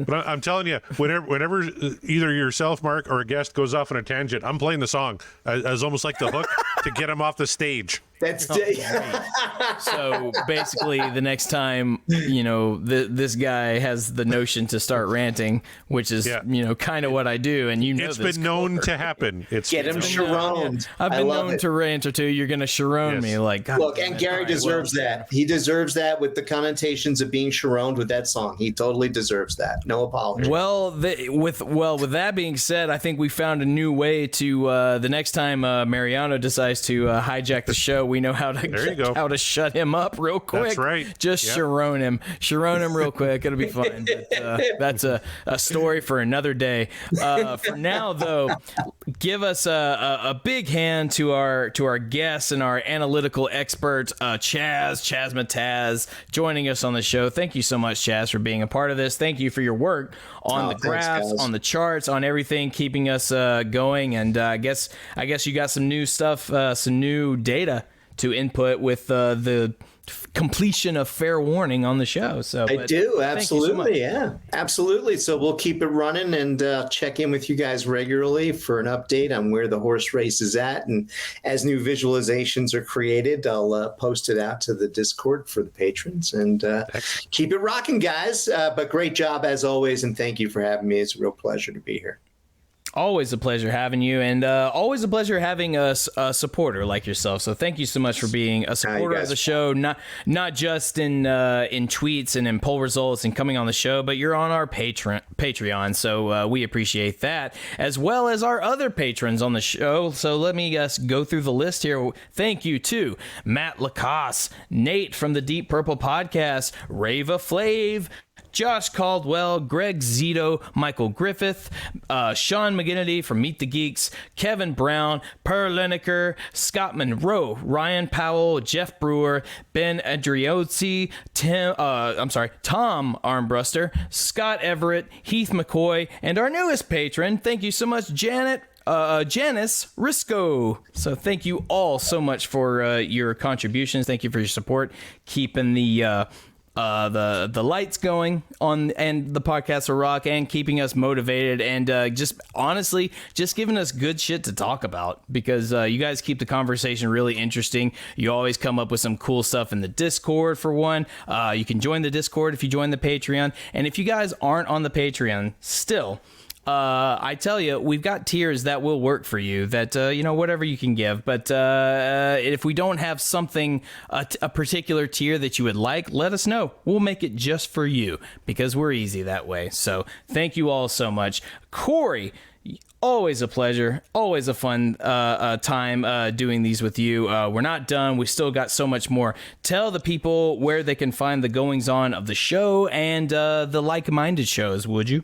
But I'm telling you, whenever either yourself, Mark, or a guest goes off on a tangent, I'm playing the song as almost like the hook to get him off the stage. That's So basically, the next time this guy has the notion to start ranting, which is kind of what I do, and it's been known to happen. Get him Sharoned. I've been known to rant or two. You're gonna Sharon me, look, and Gary deserves that. He deserves that with the connotations of being Sharoned with that song. He totally deserves that. No apology. Well, with that being said, I think we found a new way to the next time Mariano decides to hijack the show. We know how to shut him up real quick. That's right. Just Sharon him real quick. It'll be fine. But, that's a story for another day. For now, though, give us a big hand to our guests and our analytical expert, Chaz Mataz, joining us on the show. Thank you so much, Chaz, for being a part of this. Thank you for your work on the graphs, on the charts, on everything, keeping us going. And I guess you got some new stuff, some new data to input with the completion of Fair Warning on the show. So I do, absolutely. Absolutely. So we'll keep it running and check in with you guys regularly for an update on where the horse race is at. And as new visualizations are created, I'll post it out to the Discord for the patrons, and keep it rocking, guys. But great job as always, and thank you for having me. It's a real pleasure to be here. Always a pleasure having you, and always a pleasure having a supporter like yourself. So thank you so much for being a supporter of the show, not just in tweets and in poll results and coming on the show, but you're on our Patreon. So we appreciate that, as well as our other patrons on the show. So let me go through the list here. Thank you to Matt Lacoste, Nate from the Deep Purple Podcast, Rava Flav, Josh Caldwell, Greg Zito, Michael Griffith, Sean McGinnity from Meet the Geeks, Kevin Brown, Per Lineker, Scott Monroe, Ryan Powell, Jeff Brewer, Ben Adriozzi, Tom Armbruster, Scott Everett, Heath McCoy, and our newest patron. Thank you so much, Janice Risco. So thank you all so much for your contributions. Thank you for your support, keeping the lights going on and the podcast will rock, and keeping us motivated, and just honestly just giving us good shit to talk about, because you guys keep the conversation really interesting. You always come up with some cool stuff in the Discord. For one, you can join the Discord if you join the Patreon, and if you guys aren't on the Patreon still, I tell you, we've got tiers that will work for you, that, whatever you can give. But if we don't have something, a particular tier that you would like, let us know. We'll make it just for you, because we're easy that way. So thank you all so much. Corey, always a pleasure. Always a fun time doing these with you. We're not done. We still got so much more. Tell the people where they can find the goings on of the show and the like-minded shows, would you?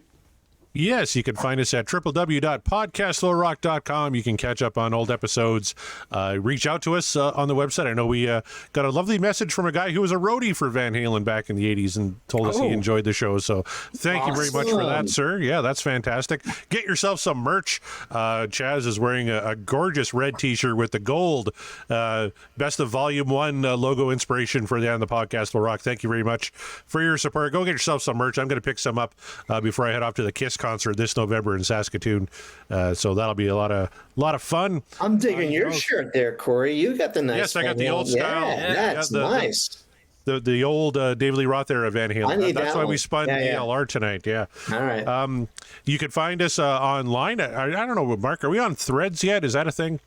Yes, you can find us at www.podcastlowrock.com. You can catch up on old episodes. Reach out to us on the website. I know we got a lovely message from a guy who was a roadie for Van Halen back in the 80s and told us he enjoyed the show. So thank you very much for that, sir. Yeah, that's fantastic. Get yourself some merch. Chaz is wearing a gorgeous red T-shirt with the gold Best of Volume 1 logo inspiration for the Podcast Will Rock. Thank you very much for your support. Go get yourself some merch. I'm going to pick some up before I head off to the Kiss concert this November in Saskatoon, so that'll be a lot of fun. I'm digging your shirt there, Corey. You got the nice. Yes, I got the old style. Yeah, that's nice. the old David Lee Roth era Van Halen. That's why we spun ALR tonight. Yeah. All right. You can find us online. I don't know, Mark. Are we on Threads yet? Is that a thing?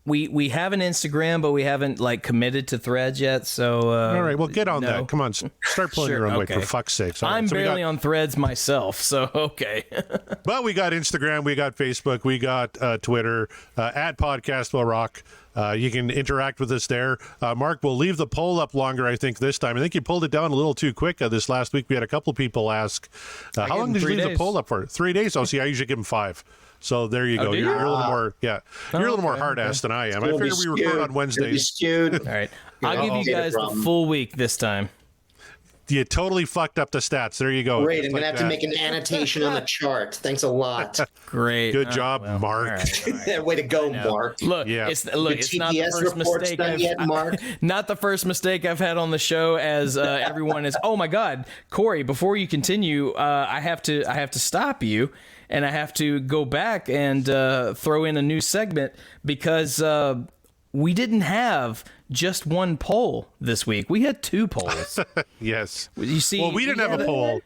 We have an Instagram, but we haven't like committed to Threads yet. So all right, well, get on that. Come on, start pulling your own weight for fuck's sake. I'm barely on Threads myself, so okay. But we got Instagram, we got Facebook, we got Twitter at Podcast Will Rock. You can interact with us there. Mark, we'll leave the poll up longer, I think, this time. I think you pulled it down a little too quick this last week. We had a couple people ask, how long did you leave the poll up for? 3 days? Oh, see, I usually give them 5. So there you go. You're a little more, you're a little more hard-ass than I am. I figure we record on Wednesdays. All right. I'll give you guys the full week this time. You totally fucked up the stats. There you go. Great. I'm going to have to make an annotation on the chart. Thanks a lot. Great. Good job, Mark. All right. Way to go, Mark. Look, it's not the first mistake Mark. Not the first mistake I've had on the show, as everyone is, oh my God, Corey, before you continue, I have to stop you. And I have to go back and throw in a new segment because we didn't have just one poll this week. We had 2 polls. Yes. You see, well, we didn't have a poll.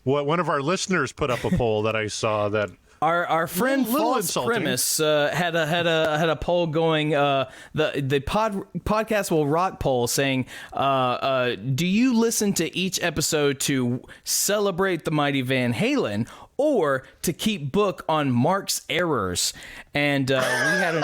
One of our listeners put up a poll that I saw that. Our friend False Premise had a poll going. The podcast Will Rock poll saying, do you listen to each episode to celebrate the mighty Van Halen, or to keep book on Mark's errors? And we had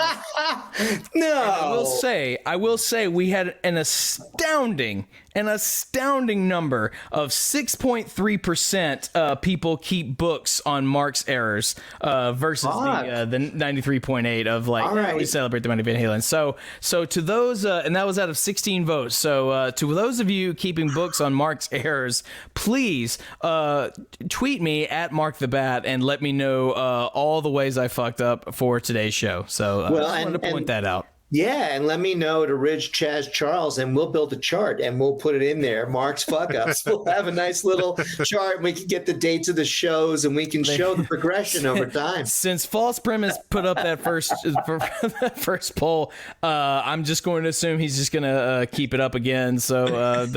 I will say we had an astounding number of 6.3% people keep books on Mark's errors versus the 93.8 of like we celebrate the mighty Van Halen. So to those and that was out of 16 votes. So to those of you keeping books on Mark's errors, please tweet me at Mark the Bat and let me know all the ways I fucked up for today's show. So I just wanted to point that out. Yeah, and let me know to Ridge Chaz Charles, and we'll build a chart and we'll put it in there. Mark's fuck ups. We'll have a nice little chart. And we can get the dates of the shows, and we can show the progression over time. Since False Premise put up that first poll, I'm just going to assume he's just going to keep it up again. So have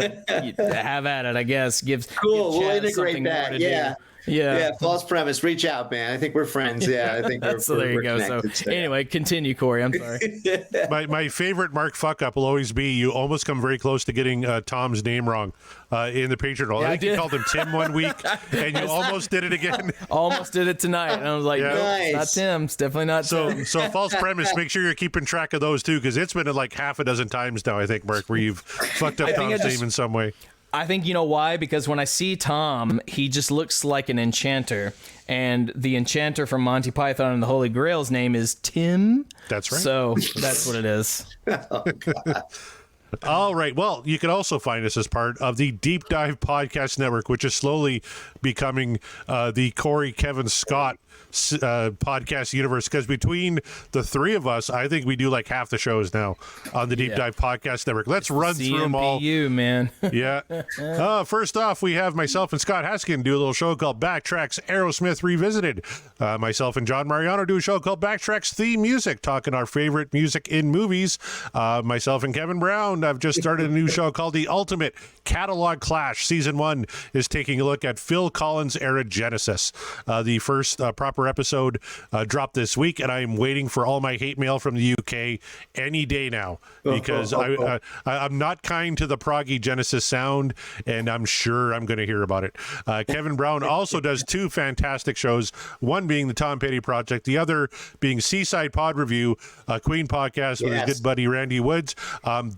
at it, I guess. We'll integrate that. Yeah, False Premise. Reach out, man. I think we're friends. Yeah, I think we're so there you go. So anyway, continue, Corey. I'm sorry. My favorite Mark fuck up will always be you almost come very close to getting Tom's name wrong in the Patreon role. I think you called him Tim one week, and you almost did it again. Almost did it tonight, and I was like, nope, it's not Tim. It's definitely not Tim. So False Premise. Make sure you're keeping track of those too, because it's been like half a dozen times now, I think, Mark, where you've fucked up Tom's name in some way. I think you know why? Because when I see Tom, he just looks like an enchanter. And the enchanter from Monty Python and the Holy Grail's name is Tim. That's right. So that's what it is. Oh, God. All right. Well, you can also find us as part of the Deep Dive Podcast Network, which is slowly becoming the Corey, Kevin, Scott podcast universe, because between the 3 of us, I think we do like half the shows now on the Deep Dive Podcast Network. Let's run through them all. Man. Yeah. First off, we have myself and Scott Haskin do a little show called Backtracks Aerosmith Revisited. Myself and John Mariano do a show called Backtracks Theme Music, talking our favorite music in movies. Myself and Kevin Brown have just started a new show called The Ultimate Catalog Clash. Season 1 is taking a look at Phil Collins era Genesis. The first proper episode dropped this week, and I'm waiting for all my hate mail from the UK any day now, because I'm not kind to the proggy Genesis sound, and I'm sure I'm going to hear about it. Kevin Brown also does 2 fantastic shows, one being the Tom Petty Project, the other being Seaside Pod Review, a Queen podcast with his good buddy Randy Woods.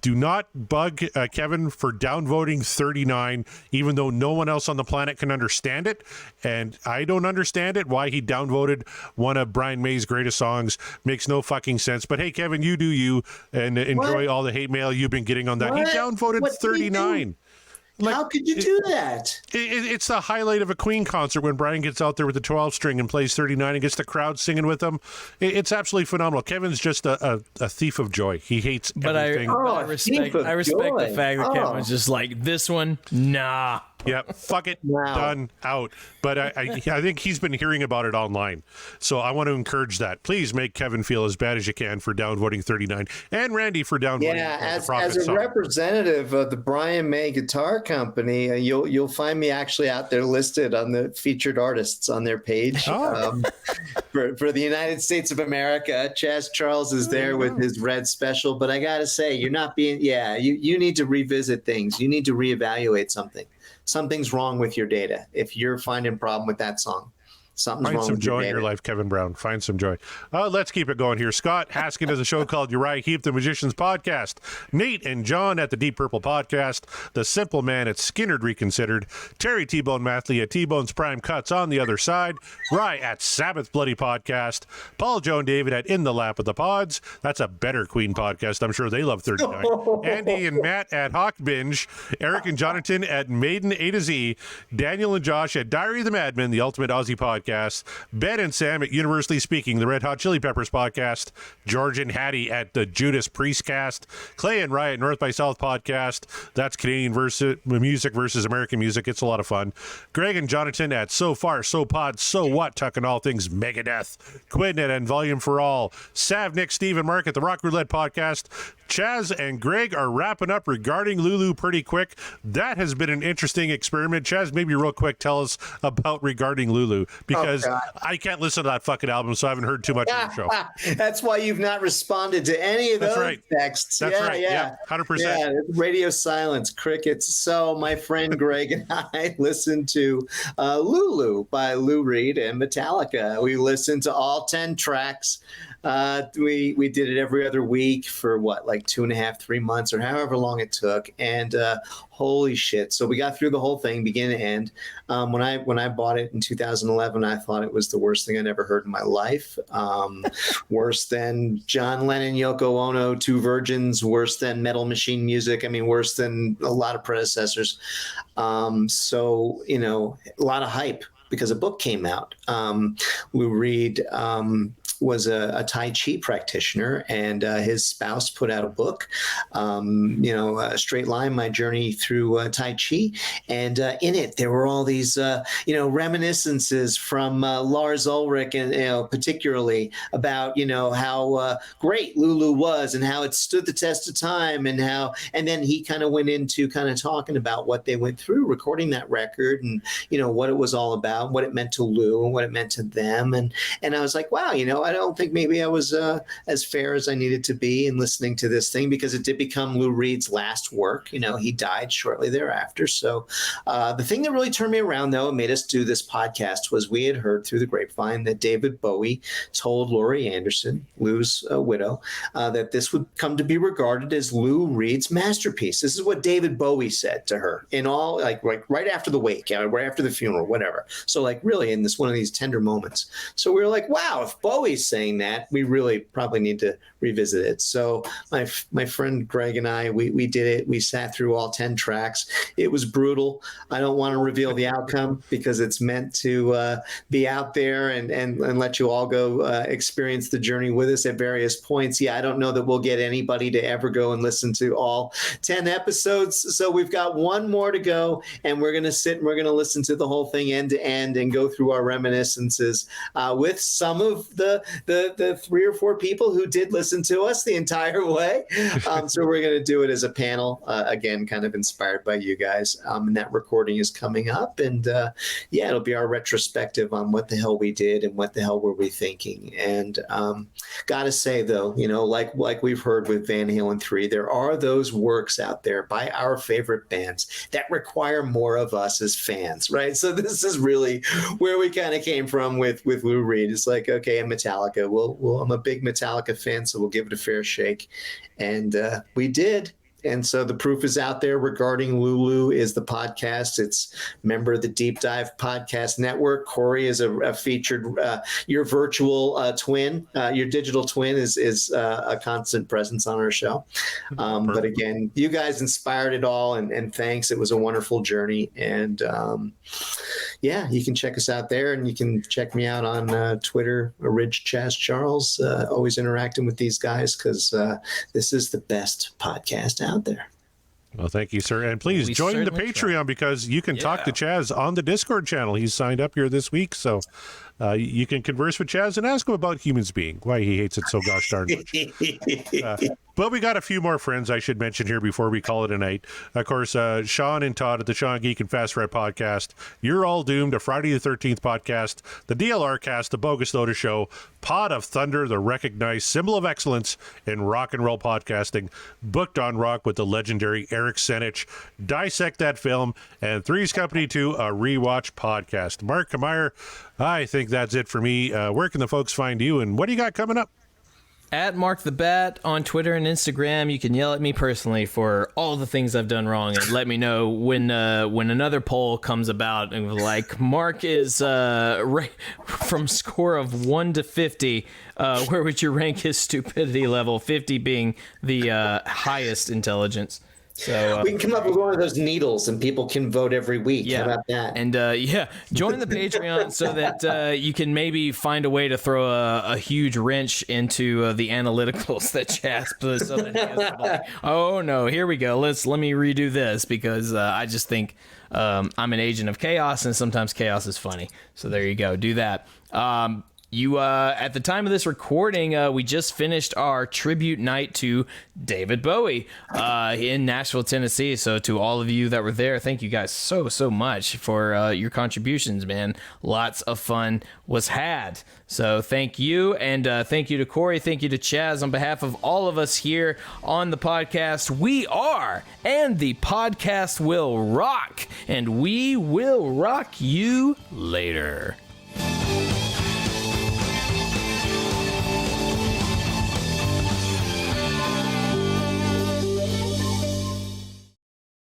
Do not bug Kevin for downvoting 39, even though no one else on the planet can understand it, and I don't understand it, why he downvoted one of Brian May's greatest songs. Makes no fucking sense. But hey, Kevin, you do you, and enjoy all the hate mail you've been getting on that. He downvoted 39. How could you do that? It's the highlight of a Queen concert when Brian gets out there with the 12 string and plays 39 and gets the crowd singing with him. It's absolutely phenomenal. Kevin's just a thief of joy. He hates everything. I respect the fact that Kevin was just like, this one, nah. Yeah, fuck it, done, out. But I think he's been hearing about it online. So I want to encourage that. Please make Kevin feel as bad as you can for downvoting 39, and Randy for downvoting. As a representative of the Brian May Guitar Company, you'll find me actually out there listed on the featured artists on their page. For the United States of America, Chaz Charles is there with his Red Special. But I gotta say, you're not being. You need to revisit things. You need to reevaluate something. Something's wrong with your data if you're finding a problem with that song. Something's Find wrong some with joy your in your life, Kevin Brown. Find some joy. Let's keep it going here. Scott Haskin has a show called Uriah Heep, the Magicians Podcast. Nate and John at the Deep Purple Podcast. The Simple Man at Skinnerd Reconsidered. Terry T-Bone Mathley at T-Bone's Prime Cuts on the Other Side. Rye at Sabbath Bloody Podcast. Paul Joan David at In the Lap of the Pods. That's a better Queen podcast. I'm sure they love 39. Andy and Matt at Hawk Binge. Eric and Jonathan at Maiden A to Z. Daniel and Josh at Diary of the Madman, the Ultimate Aussie Podcast. Ben and Sam at Universally Speaking, the Red Hot Chili Peppers Podcast. George and Hattie at the Judas Priest Cast. Clay and Rye at North by South Podcast. That's Canadian music versus American music. It's a lot of fun. Greg and Jonathan at So Far, So Pod, So What, talking all things Megadeth. Quinn and Volume for All. Sav, Nick, Steve, and Mark at the Rock Roulette Podcast. Chaz and Greg are wrapping up regarding Lulu pretty quick. That has been an interesting experiment. Chaz, maybe real quick, tell us about regarding Lulu, because I can't listen to that fucking album, so I haven't heard too much of the show. That's why you've not responded to any of those texts. That's right. Yeah, 100%. Yeah, radio silence, crickets. So my friend Greg and I listened to Lulu by Lou Reed and Metallica. We listened to all 10 tracks. We did it every other week for like 2.5, 3 months, or however long it took. And holy shit. So we got through the whole thing, beginning to end. When I bought it in 2011, I thought it was the worst thing I'd ever heard in my life. Worse than John Lennon, Yoko Ono, Two Virgins, worse than Metal Machine Music. I mean, worse than a lot of predecessors. So, a lot of hype because a book came out. Lou Reed was a Tai Chi practitioner, and his spouse put out a book, a Straight Line, My Journey Through Tai Chi. And in it, there were all these, reminiscences from Lars Ulrich, and, particularly about, how great Lulu was and how it stood the test of time, and then he kind of went into kind of talking about what they went through recording that record, and, what it was all about, what it meant to Lou and what it meant to them. And I was like, wow, I don't think maybe I was as fair as I needed to be in listening to this thing, because it did become Lou Reed's last work. He died shortly thereafter. So the thing that really turned me around, though, and made us do this podcast, was we had heard through the grapevine that David Bowie told Laurie Anderson, Lou's widow, that this would come to be regarded as Lou Reed's masterpiece. This is what David Bowie said to her in all, like right after the wake, right after the funeral, whatever. So really in this one of these tender moments. So we were like, wow, if Bowie's saying that, we really probably need to revisit it. So my friend Greg and I, we did it. We sat through all 10 tracks. It was brutal. I don't want to reveal the outcome because it's meant to be out there and let you all go experience the journey with us at various points. Yeah, I don't know that we'll get anybody to ever go and listen to all 10 episodes. So we've got one more to go, and we're going to sit and we're going to listen to the whole thing end to end and go through our reminiscences with some of the 3 or 4 people who did listen to us the entire way. So we're going to do it as a panel, again, kind of inspired by you guys. And that recording is coming up. And it'll be our retrospective on what the hell we did and what the hell were we thinking. And gotta say, though, like we've heard with Van Halen 3, there are those works out there by our favorite bands that require more of us as fans, right? So this is really where we kind of came from with Lou Reed. It's like, okay, and Metallica. I'm a big Metallica fan, so we'll give it a fair shake. And we did. And so the proof is out there. Regarding Lulu is the podcast. It's a member of the Deep Dive Podcast Network. Corey is a featured, your virtual twin, your digital twin is a constant presence on our show. But again, you guys inspired it all, and thanks. It was a wonderful journey. And you can check us out there, and you can check me out on Twitter, Ridge Chaz Charles, always interacting with these guys, because this is the best podcast out there. Well, thank you, sir. And please join the Patreon because you can talk to Chaz on the Discord channel. He's signed up here this week, so you can converse with Chaz and ask him about humans being, why he hates it so gosh darn much. But we got a few more friends I should mention here before we call it a night. Of course, Sean and Todd at the Sean Geek and Fast Red podcast. You're All Doomed, a Friday the 13th podcast. The DLR cast, the Bogus Loader Show. Pod of Thunder, the recognized symbol of excellence in rock and roll podcasting. Booked on Rock with the legendary Eric Senich. Dissect That Film. And Three's Company 2, a rewatch podcast. Mark Kameyer, I think that's it for me. Where can the folks find you, and what do you got coming up? At Mark the Bat on Twitter and Instagram. You can yell at me personally for all the things I've done wrong and let me know when another poll comes about and like Mark is from score of 1 to 50. Where would you rank his stupidity level? 50 being the highest intelligence. So we can come up with one of those needles and people can vote every week. Yeah. How about that? And join the Patreon so that you can maybe find a way to throw a huge wrench into the analyticals that Chaz puts. So that like, oh no, here we go. Let me redo this because I just think I'm an agent of chaos and sometimes chaos is funny. So there you go. Do that. You at the time of this recording, we just finished our tribute night to David Bowie in Nashville, Tennessee. So to all of you that were there, thank you guys so much for your contributions, man. Lots of fun was had. So thank you, and thank you to Corey, thank you to Chaz. On behalf of all of us here on the podcast, we are, and the podcast will rock, and we will rock you later.